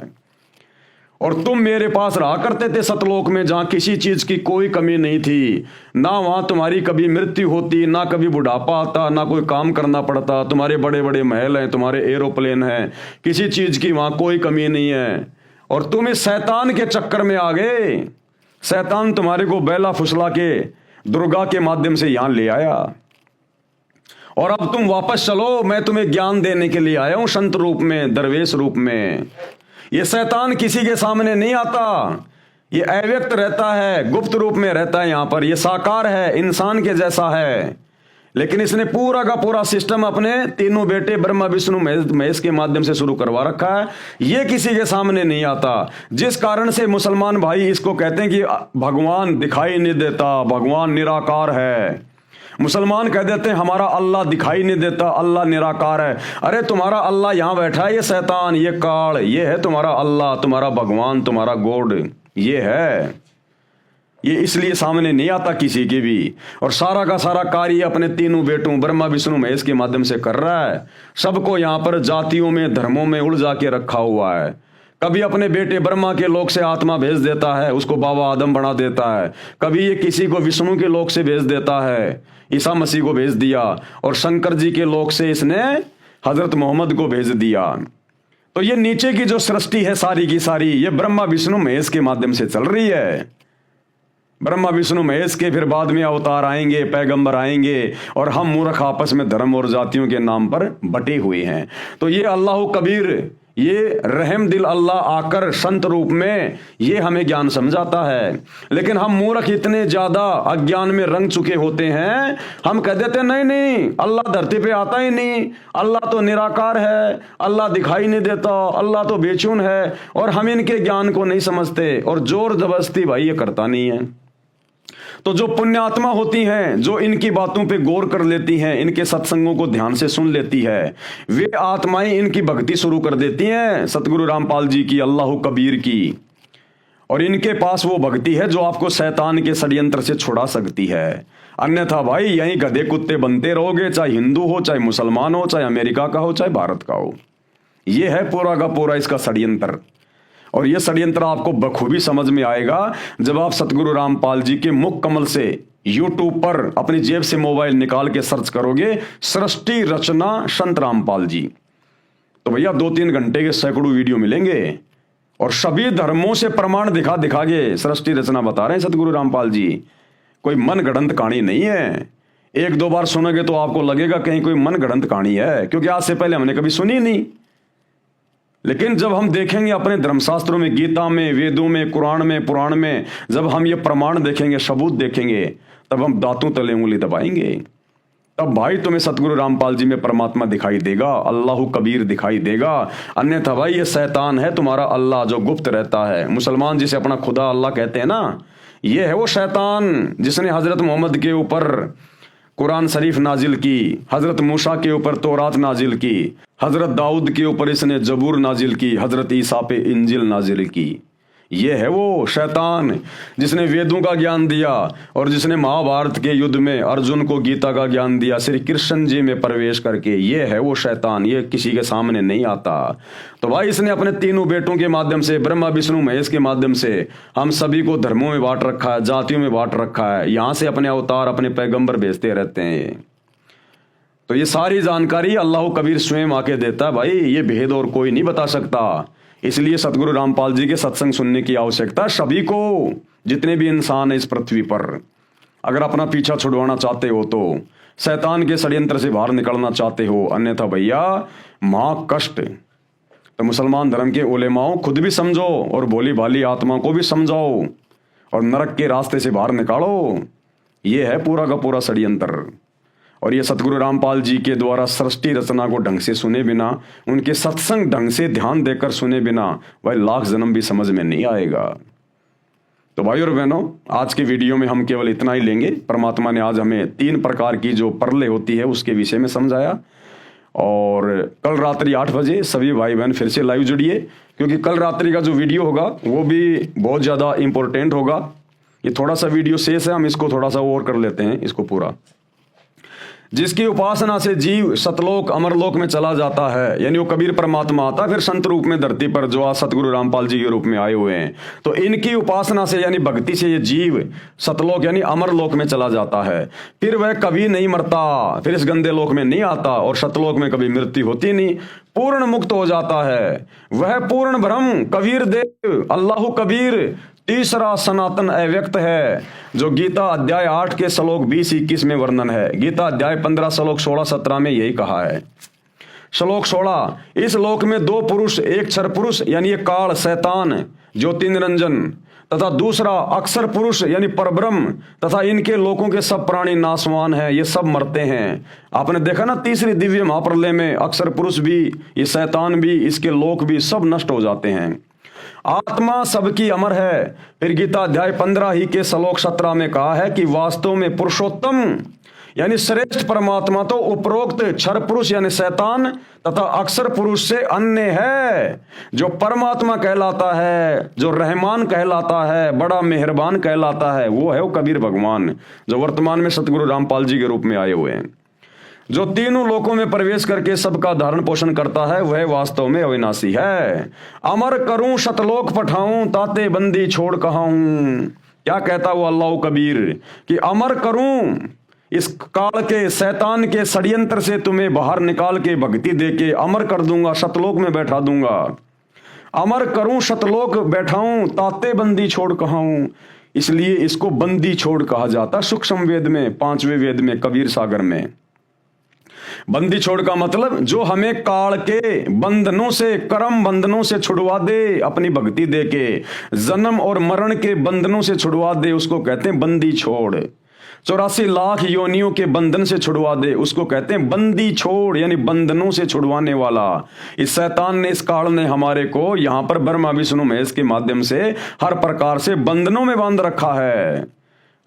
और तुम मेरे पास रहा करते थे सतलोक में, जहां किसी चीज की कोई कमी नहीं थी, ना वहां तुम्हारी कभी मृत्यु होती, ना कभी बुढ़ापा आता, ना कोई काम करना पड़ता, तुम्हारे बड़े बड़े महल हैं, तुम्हारे एरोप्लेन हैं, किसी चीज की वहां कोई कमी नहीं है। और तुम इस शैतान के चक्कर में आ गए। शैतान तुम्हारे को बैला फुसला के दुर्गा के माध्यम से यहां ले आया और अब तुम वापस चलो, मैं तुम्हें ज्ञान देने के लिए आया हूं संत रूप में, दरवेश रूप में। ये शैतान किसी के सामने नहीं आता, ये अव्यक्त रहता है, गुप्त रूप में रहता है यहां पर। ये साकार है, इंसान के जैसा है, लेकिन इसने पूरा का पूरा सिस्टम अपने तीनों बेटे ब्रह्मा विष्णु महेश के माध्यम से शुरू करवा रखा है। ये किसी के सामने नहीं आता, जिस कारण से मुसलमान भाई इसको कहते हैं कि भगवान दिखाई नहीं देता, भगवान निराकार है। मुसलमान कह देते हैं हमारा अल्लाह दिखाई नहीं देता, अल्लाह निराकार है। अरे तुम्हारा अल्लाह यहां बैठा है, ये शैतान, ये काल, ये है तुम्हारा अल्लाह, तुम्हारा भगवान, तुम्हारा गॉड, ये है। ये इसलिए सामने नहीं आता किसी के भी, और सारा का सारा कार्य अपने तीनों बेटों ब्रह्मा विष्णु महेश के माध्यम से कर रहा है। सबको यहां पर जातियों में, धर्मों में उलझा के रखा हुआ है। कभी अपने बेटे ब्रह्मा के लोक से आत्मा भेज देता है, उसको बाबा आदम बना देता है। कभी ये किसी को विष्णु के लोक से भेज देता है, ईसा मसीह को भेज दिया, और शंकर जी के लोक से इसने हजरत मोहम्मद को भेज दिया। तो ये नीचे की जो सृष्टि है सारी की सारी, ये ब्रह्मा विष्णु महेश के माध्यम से चल रही है। ब्रह्मा विष्णु महेश के फिर बाद में अवतार आएंगे, पैगंबर आएंगे, और हम मूर्ख आपस में धर्म और जातियों के नाम पर बटे हुए हैं। तो ये अल्लाह कबीर, ये रहम दिल अल्लाह आकर संत रूप में ये हमें ज्ञान समझाता है। लेकिन हम मूर्ख इतने ज्यादा अज्ञान में रंग चुके होते हैं, हम कह देते नहीं नहीं अल्लाह धरती पे आता ही नहीं, अल्लाह तो निराकार है, अल्लाह दिखाई नहीं देता, अल्लाह तो बेचैन है, और हम इनके ज्ञान को नहीं समझते, और जोर जबरदस्ती भाई ये करता नहीं है। तो जो पुण्यात्मा होती हैं, जो इनकी बातों पे गौर कर लेती हैं, इनके सत्संगों को ध्यान से सुन लेती है, वे आत्माएं इनकी भक्ति शुरू कर देती हैं सतगुरु रामपाल जी की, अल्लाह कबीर की। और इनके पास वो भक्ति है जो आपको शैतान के षड्यंत्र से छुड़ा सकती है। अन्यथा भाई यहीं गधे कुत्ते बनते रहोगे, चाहे हिंदू हो, चाहे मुसलमान हो, चाहे अमेरिका का हो, चाहे भारत का हो। ये है पूरा का पूरा इसका षड्यंत्र। और यह षड्यंत्र आपको बखूबी समझ में आएगा जब आप सतगुरु रामपाल जी के मुख कमल से यूट्यूब पर अपनी जेब से मोबाइल निकाल के सर्च करोगे सृष्टि रचना संत रामपाल जी, तो भैया 2-3 घंटे के सैकड़ों वीडियो मिलेंगे, और सभी धर्मों से प्रमाण दिखा के सृष्टि रचना बता रहे हैं सतगुरु रामपाल जी। कोई मन गढ़ंत कहानी नहीं है। 1-2 बार सुनोगे तो आपको लगेगा कहीं कोई मन गढ़ंत कहानी है, क्योंकि आज से पहले हमने कभी सुनी नहीं। लेकिन जब हम देखेंगे अपने धर्मशास्त्रों में, गीता में, वेदों में, कुरान में, पुराण में, जब हम ये प्रमाण देखेंगे, सबूत देखेंगे, तब हम दांतों तले उंगली दबाएंगे। तब भाई तुम्हें सतगुरु रामपाल जी में परमात्मा दिखाई देगा, अल्लाह कबीर दिखाई देगा। अन्यथा भाई ये शैतान है तुम्हारा अल्लाह जो गुप्त रहता है। मुसलमान जिसे अपना खुदा अल्लाह कहते हैं ना, ये है वो शैतान जिसने हजरत मोहम्मद के ऊपर कुरान शरीफ नाजिल की, हजरत मूसा के ऊपर तौरात नाजिल की, हजरत दाऊद के ऊपर इसने जबूर नाजिल की, हजरत ईसा पे इंजिल नाजिल की। ये है वो शैतान जिसने वेदों का ज्ञान दिया, और जिसने महाभारत के युद्ध में अर्जुन को गीता का ज्ञान दिया श्री कृष्ण जी में प्रवेश करके। ये है वो शैतान, ये किसी के सामने नहीं आता। तो भाई इसने अपने तीनों बेटों के माध्यम से, ब्रह्मा विष्णु महेश के माध्यम से हम सभी को धर्मों में बांट रखा है, जातियों में बांट रखा है। यहां से अपने अवतार, अपने पैगंबर भेजते रहते हैं। तो ये सारी जानकारी अल्लाह कबीर स्वयं आके देता है भाई, ये भेद और कोई नहीं बता सकता। इसलिए सतगुरु रामपाल जी के सत्संग सुनने की आवश्यकता सभी को, जितने भी इंसान है इस पृथ्वी पर। अगर अपना पीछा छुड़वाना चाहते हो, तो शैतान के षड्यंत्र से बाहर निकलना चाहते हो, अन्यथा भैया मां कष्ट। तो मुसलमान धर्म के उलेमाओं खुद भी समझो, और भोली भाली आत्मा को भी समझाओ, और नरक के रास्ते से बाहर निकालो। ये है पूरा का पूरा षड्यंत्र। और ये सतगुरु रामपाल जी के द्वारा सृष्टि रचना को ढंग से सुने बिना, उनके सत्संग ढंग से ध्यान देकर सुने बिना, वह लाख जन्म भी समझ में नहीं आएगा। तो भाई और बहनों, आज की वीडियो में हम केवल इतना ही लेंगे। परमात्मा ने आज हमें 3 प्रकार की जो परलें होती है उसके विषय में समझाया। और कल रात्रि 8 बजे सभी भाई बहन फिर से लाइव जुड़िए, क्योंकि कल रात्रि का जो वीडियो होगा वो भी बहुत ज़्यादा इम्पोर्टेंट होगा। ये थोड़ा सा वीडियो शेष है, हम इसको थोड़ा सा और कर लेते हैं इसको पूरा। जिसकी उपासना से जीव सतलोक अमरलोक में चला जाता है, यानी वो कबीर परमात्मा आता है फिर संत रूप में धरती पर, जो आज सतगुरु रामपाल जी के रूप में आए हुए हैं। तो इनकी उपासना से यानी भक्ति से ये जीव सतलोक यानी अमरलोक में चला जाता है। फिर वह कभी नहीं मरता, फिर इस गंदे लोक में नहीं आता और सतलोक में कभी मृत्यु होती नहीं, पूर्ण मुक्त हो जाता है। वह पूर्ण ब्रह्म कबीर देव अल्लाह कबीर तीसरा सनातन अव्यक्त है, जो गीता अध्याय 8 के श्लोक 20-21 में वर्णन है। गीता अध्याय 15 श्लोक 16-17 में यही कहा है। श्लोक 16, इस लोक में 2 पुरुष, एक क्षर पुरुष यानी ये काल शैतान ज्योति निरंजन, तथा दूसरा अक्षर पुरुष यानी परब्रह्म, तथा इनके लोकों के सब प्राणी नाशवान हैं, ये सब मरते हैं। आपने देखा ना तीसरी दिव्य महाप्रलय में अक्षर पुरुष भी, ये शैतान भी, इसके लोक भी सब नष्ट हो जाते हैं। आत्मा सबकी अमर है। फिर गीता अध्याय 15 ही के श्लोक 17 में कहा है कि वास्तव में पुरुषोत्तम यानी श्रेष्ठ परमात्मा तो उपरोक्त क्षर पुरुष यानी शैतान तथा अक्षर पुरुष से अन्य है। जो परमात्मा कहलाता है, जो रहमान कहलाता है, बड़ा मेहरबान कहलाता है, वो है वो कबीर भगवान, जो वर्तमान में सतगुरु रामपाल जी के रूप में आए हुए हैं। जो तीनों लोकों में प्रवेश करके सबका धारण पोषण करता है, वह वास्तव में अविनाशी है। अमर करूं शतलोक पठाऊं, ताते बंदी छोड़ कहाऊं। क्या कहता वो अल्लाह कबीर कि अमर करूं, इस काल के शैतान के षड्यंत्र से तुम्हें बाहर निकाल के भक्ति देके अमर कर दूंगा, शतलोक में बैठा दूंगा। अमर करूं शतलोक बैठाऊं, ताते बंदी छोड़ कहाऊं। इसलिए इसको बंदी छोड़ कहा जाता सूक्ष्म वेद में, 5वें वेद में, कबीर सागर में। बंदी छोड़ का मतलब जो हमें काल के बंधनों से, कर्म बंधनों से छुड़वा दे, अपनी भक्ति दे के जन्म और मरण के बंधनों से छुड़वा दे, उसको कहते हैं बंदी छोड़। 84 लाख योनियों के बंधन से छुड़वा दे, उसको कहते हैं बंदी छोड़, यानी बंधनों से छुड़वाने वाला। इस शैतान ने, इस काल ने हमारे को यहाँ पर ब्रह्मा विष्णु महेश के माध्यम से हर प्रकार से बंधनों में बांध रखा है।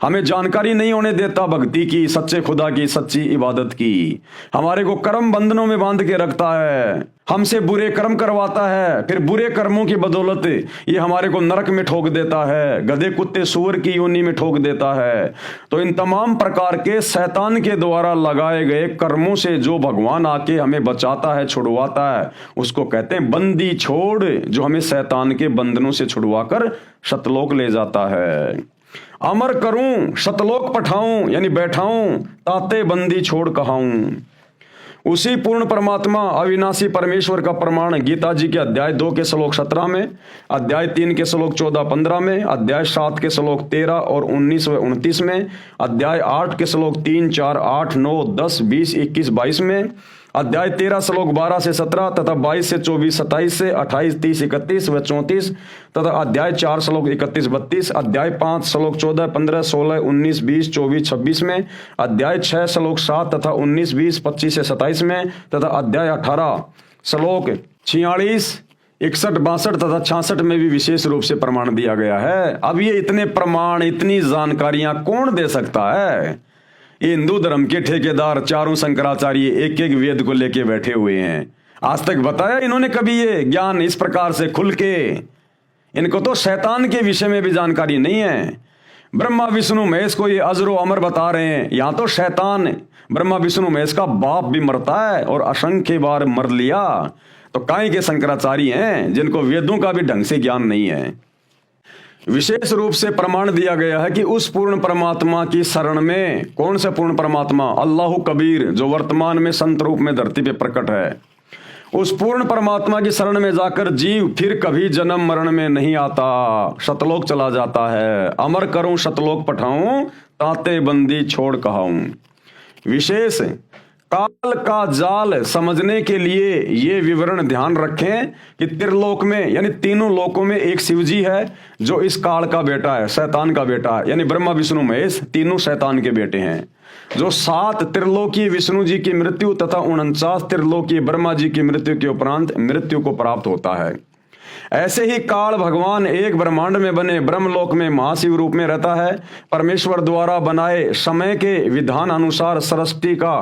हमें जानकारी नहीं होने देता भक्ति की, सच्चे खुदा की, सच्ची इबादत की। हमारे को कर्म बंधनों में बांध के रखता है, हमसे बुरे कर्म करवाता है, फिर बुरे कर्मों की बदौलत ये हमारे को नरक में ठोक देता है, गधे कुत्ते सूअर की योनि में ठोक देता है। तो इन तमाम प्रकार के शैतान के द्वारा लगाए गए कर्मों से जो भगवान आके हमें बचाता है, छुड़वाता है, उसको कहते हैं बंदी छोड़, जो हमें शैतान के बंधनों से छुड़वाकर सतलोक ले जाता है। अमर करूं शतलोक पठाऊं यानी बैठाऊं, ताते बंदी छोड़ कहाऊं। उसी पूर्ण परमात्मा अविनाशी परमेश्वर का प्रमाण गीता जी के अध्याय 2 के श्लोक 17 में, अध्याय 3 के श्लोक 14-15 में, अध्याय 7 के श्लोक 13 और 19 व 29 में, अध्याय 8 के श्लोक 3, 4, 8, 9, 10, 20, 21, 22 में, अध्याय 13 श्लोक 12 से 17 तथा 22 से 24, 27 से 28, 30, 31 व 34 तथा अध्याय 4 श्लोक 31, 32, अध्याय 5 श्लोक 14, 15, 16, 19, 20, 24, 26 में, अध्याय 6 श्लोक 7 तथा 19, 20, 25 से 27 में तथा अध्याय 18 श्लोक 46, 61, 62 तथा 66 में भी विशेष रूप से प्रमाण दिया गया है। अब ये इतने प्रमाण, इतनी जानकारियां कौन दे सकता है? ये हिंदू धर्म के ठेकेदार चारों शंकराचार्य एक एक वेद को लेके बैठे हुए हैं। आज तक बताया इन्होंने कभी ये ज्ञान इस प्रकार से खुल के? इनको तो शैतान के विषय में भी जानकारी नहीं है। ब्रह्मा विष्णु महेश को ये अजरो अमर बता रहे हैं, यहाँ तो शैतान ब्रह्मा विष्णु महेश का बाप भी मरता है और असंख्य बार मर लिया। तो काहे के शंकराचार्य हैं जिनको वेदों का भी ढंग से ज्ञान नहीं है। विशेष रूप से प्रमाण दिया गया है कि उस पूर्ण परमात्मा की शरण में, कौन से पूर्ण परमात्मा? अल्लाह कबीर, जो वर्तमान में संत रूप में धरती पे प्रकट है। उस पूर्ण परमात्मा की शरण में जाकर जीव फिर कभी जन्म मरण में नहीं आता, शतलोक चला जाता है। अमर करूं शतलोक पठाऊं, ताते बंदी छोड़ कहाऊं। विशेष काल का जाल समझने के लिए ये विवरण ध्यान रखें कि त्रिलोक में यानी तीनों लोकों में एक शिव जी है जो इस काल का बेटा है, शैतान का बेटा है, यानी ब्रह्मा विष्णु महेश तीनों शैतान के बेटे हैं। जो 7 त्रिलोकीय विष्णु जी की मृत्यु तथा 49 त्रिलोकीय ब्रह्मा जी की मृत्यु के उपरांत मृत्यु को प्राप्त होता है। ऐसे ही काल भगवान एक ब्रह्मांड में बने ब्रह्मलोक में महाशिव रूप में रहता है। परमेश्वर द्वारा बनाए समय के विधान अनुसार सृष्टि का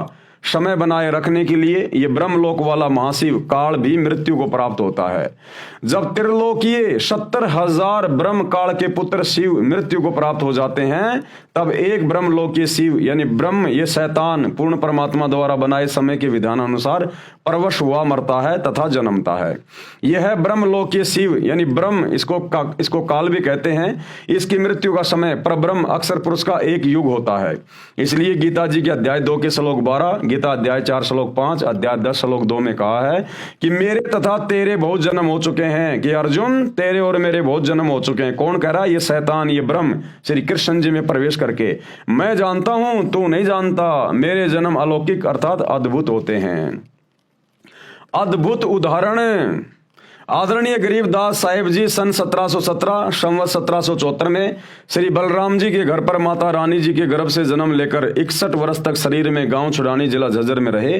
समय बनाए रखने के लिए ये ब्रह्मलोक वाला महाशिव काल भी मृत्यु को प्राप्त होता है। जब त्रिलोकीय 70,000 ब्रह्म काल के पुत्र शिव मृत्यु को प्राप्त हो जाते हैं, तब एक ब्रह्मलोकीय शिव यानी ब्रह्म ये शैतान पूर्ण परमात्मा द्वारा बनाए समय के विधान अनुसार परवश हुआ मरता है तथा जन्मता है। यह है ब्रह्मलोकीय शिव यानी ब्रह्म, इसको काल भी कहते हैं। इसकी मृत्यु का समय परब्रह्म अक्षर पुरुष का एक युग होता है। इसलिए गीता जी के अध्याय 2 के श्लोक 12, गीता अध्याय 4 श्लोक 5, अध्याय 10 श्लोक 2 में कहा है कि मेरे तथा तेरे बहुत जन्म हो चुके हैं, कि अर्जुन तेरे और मेरे बहुत जन्म हो चुके हैं। कौन कह रहा है? ये शैतान, ये ब्रह्म श्री कृष्ण जी में प्रवेश करके। मैं जानता हूं तू नहीं जानता, मेरे जन्म अलौकिक अर्थात अद्भुत होते हैं। अद्भुत उदाहरण आदरणीय गरीबदास साहिब जी सन 1717 संवत 1774 में श्री बलराम जी के घर पर माता रानी जी के गर्भ से जन्म लेकर 61 वर्ष तक शरीर में गांव छुड़ानी जिला झज्जर में रहे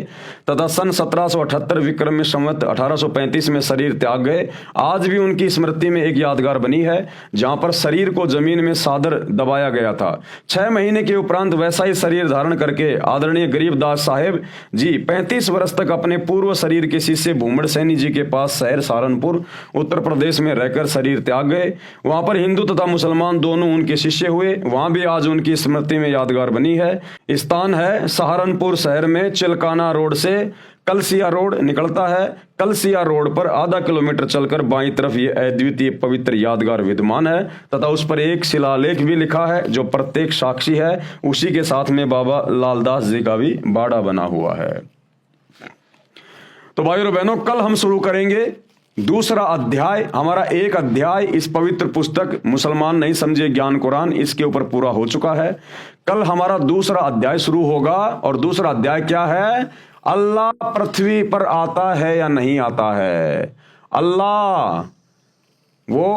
तथा सन 1778 विक्रम में संवत 1835 में शरीर त्याग गए। आज भी उनकी स्मृति में एक यादगार बनी है जहां पर शरीर को जमीन में सादर दबाया गया था। 6 महीने के उपरांत वैसा ही शरीर धारण करके आदरणीय गरीबदास साहेब जी 35 वर्ष तक अपने पूर्व शरीर के शिष्य भूमड़ सैनी जी के पास शहर सहारनपुर उत्तर प्रदेश में रहकर शरीर त्याग गए। वहां पर हिंदू तथा मुसलमान दोनों उनके शिष्य हुए। वहां भी आज उनकी स्मृति में यादगार बनी है। स्थान है सहारनपुर शहर में चिलकाना रोड से कलसिया रोड निकलता है। कलसिया रोड पर आधा किलोमीटर चलकर बाईं तरफ ये अद्वितीय पवित्र यादगार विद्यमान है तथा उस पर एक शिलालेख भी लिखा है जो प्रत्येक साक्षी है। उसी के साथ में बाबा लालदास जी का भी बाड़ा बना हुआ है। तो भाइयों और बहनों, कल हम शुरू करेंगे दूसरा अध्याय। हमारा एक अध्याय इस पवित्र पुस्तक मुसलमान नहीं समझे ज्ञान कुरान, इसके ऊपर पूरा हो चुका है। कल हमारा दूसरा अध्याय शुरू होगा और दूसरा अध्याय क्या है? अल्लाह पृथ्वी पर आता है या नहीं आता है। अल्लाह वो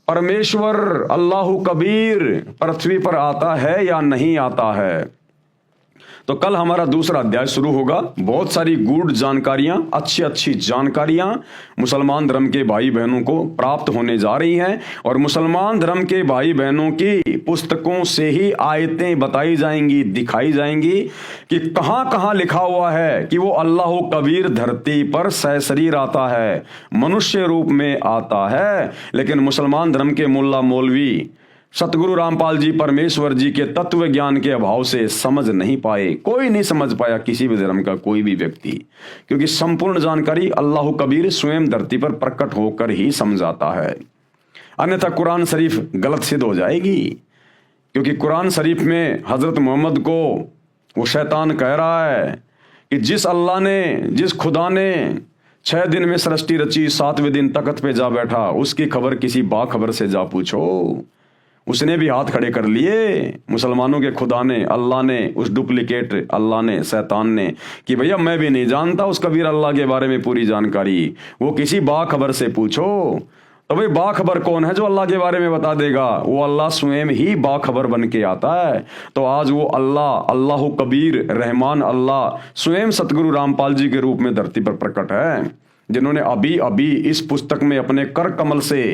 परमेश्वर अल्लाहु कबीर पृथ्वी पर आता है या नहीं आता है। तो कल हमारा दूसरा अध्याय शुरू होगा। बहुत सारी गूढ़ जानकारियां, अच्छी अच्छी जानकारियां मुसलमान धर्म के भाई बहनों को प्राप्त होने जा रही हैं और मुसलमान धर्म के भाई बहनों की पुस्तकों से ही आयतें बताई जाएंगी, दिखाई जाएंगी कि कहां कहां लिखा हुआ है कि वो अल्लाह कबीर धरती पर सशरीर आता है, मनुष्य रूप में आता है। लेकिन मुसलमान धर्म के मुल्ला मौलवी सतगुरु रामपाल जी परमेश्वर जी के तत्व ज्ञान के अभाव से समझ नहीं पाए। कोई नहीं समझ पाया, किसी भी धर्म का कोई भी व्यक्ति, क्योंकि संपूर्ण जानकारी अल्लाह कबीर स्वयं धरती पर प्रकट होकर ही समझाता है। अन्यथा कुरान शरीफ गलत सिद्ध हो जाएगी, क्योंकि कुरान शरीफ में हजरत मोहम्मद को वो शैतान कह रहा है कि जिस अल्लाह ने, जिस खुदा ने 6 दिन में सृष्टि रची, 7वें दिन तख्त पे जा बैठा, उसकी खबर किसी बाखबर से जा पूछो। उसने भी हाथ खड़े कर लिए मुसलमानों के खुदा ने, अल्लाह ने, उस डुप्लीकेट अल्लाह ने, शैतान ने, कि भैया मैं भी नहीं जानता उस कबीर अल्लाह के बारे में पूरी जानकारी, वो किसी बाखबर से पूछो। तो भाई बाखबर कौन है जो अल्लाह के बारे में बता देगा? वो अल्लाह स्वयं ही बाखबर बन के आता है। तो आज वो अल्लाह, अल्लाह कबीर रहमान अल्लाह स्वयं सतगुरु रामपाल जी के रूप में धरती पर प्रकट है, जिन्होंने अभी अभी इस पुस्तक में अपने कर कमल से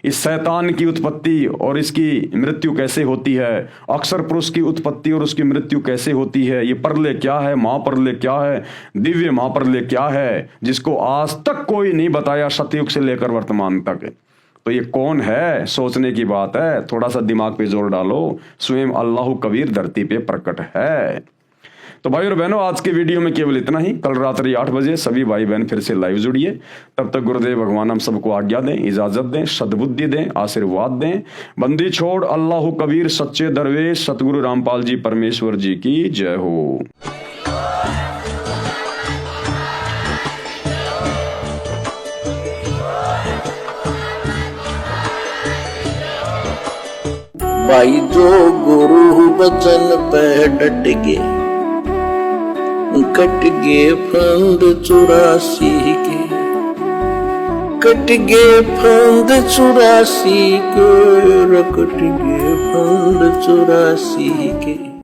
इस शैतान की उत्पत्ति और इसकी मृत्यु कैसे होती है, अक्षर पुरुष की उत्पत्ति और उसकी मृत्यु कैसे होती है, ये परले क्या है, महापरले क्या है, दिव्य महापरले क्या है, जिसको आज तक कोई नहीं बताया, सतयुग से लेकर वर्तमान तक। तो ये कौन है? सोचने की बात है। थोड़ा सा दिमाग पे जोर डालो, स्वयं अल्लाह कबीर धरती पे प्रकट है। तो भाई और बहनों, आज के वीडियो में केवल इतना ही। कल रात्रि 8 बजे सभी भाई बहन फिर से लाइव जुड़िए। तब तक गुरुदेव भगवान हम सबको आज्ञा दें, इजाजत दें, सद्बुद्धि दें, आशीर्वाद दें। बंदी छोड़ अल्लाह कबीर सच्चे दरवेश सतगुरु रामपाल जी परमेश्वर जी की जय हो। भाई जो गुरु बचन पे डट के कट गे फंद 84 के, कट गे फंद 84 के, कट गे फंद 84 के।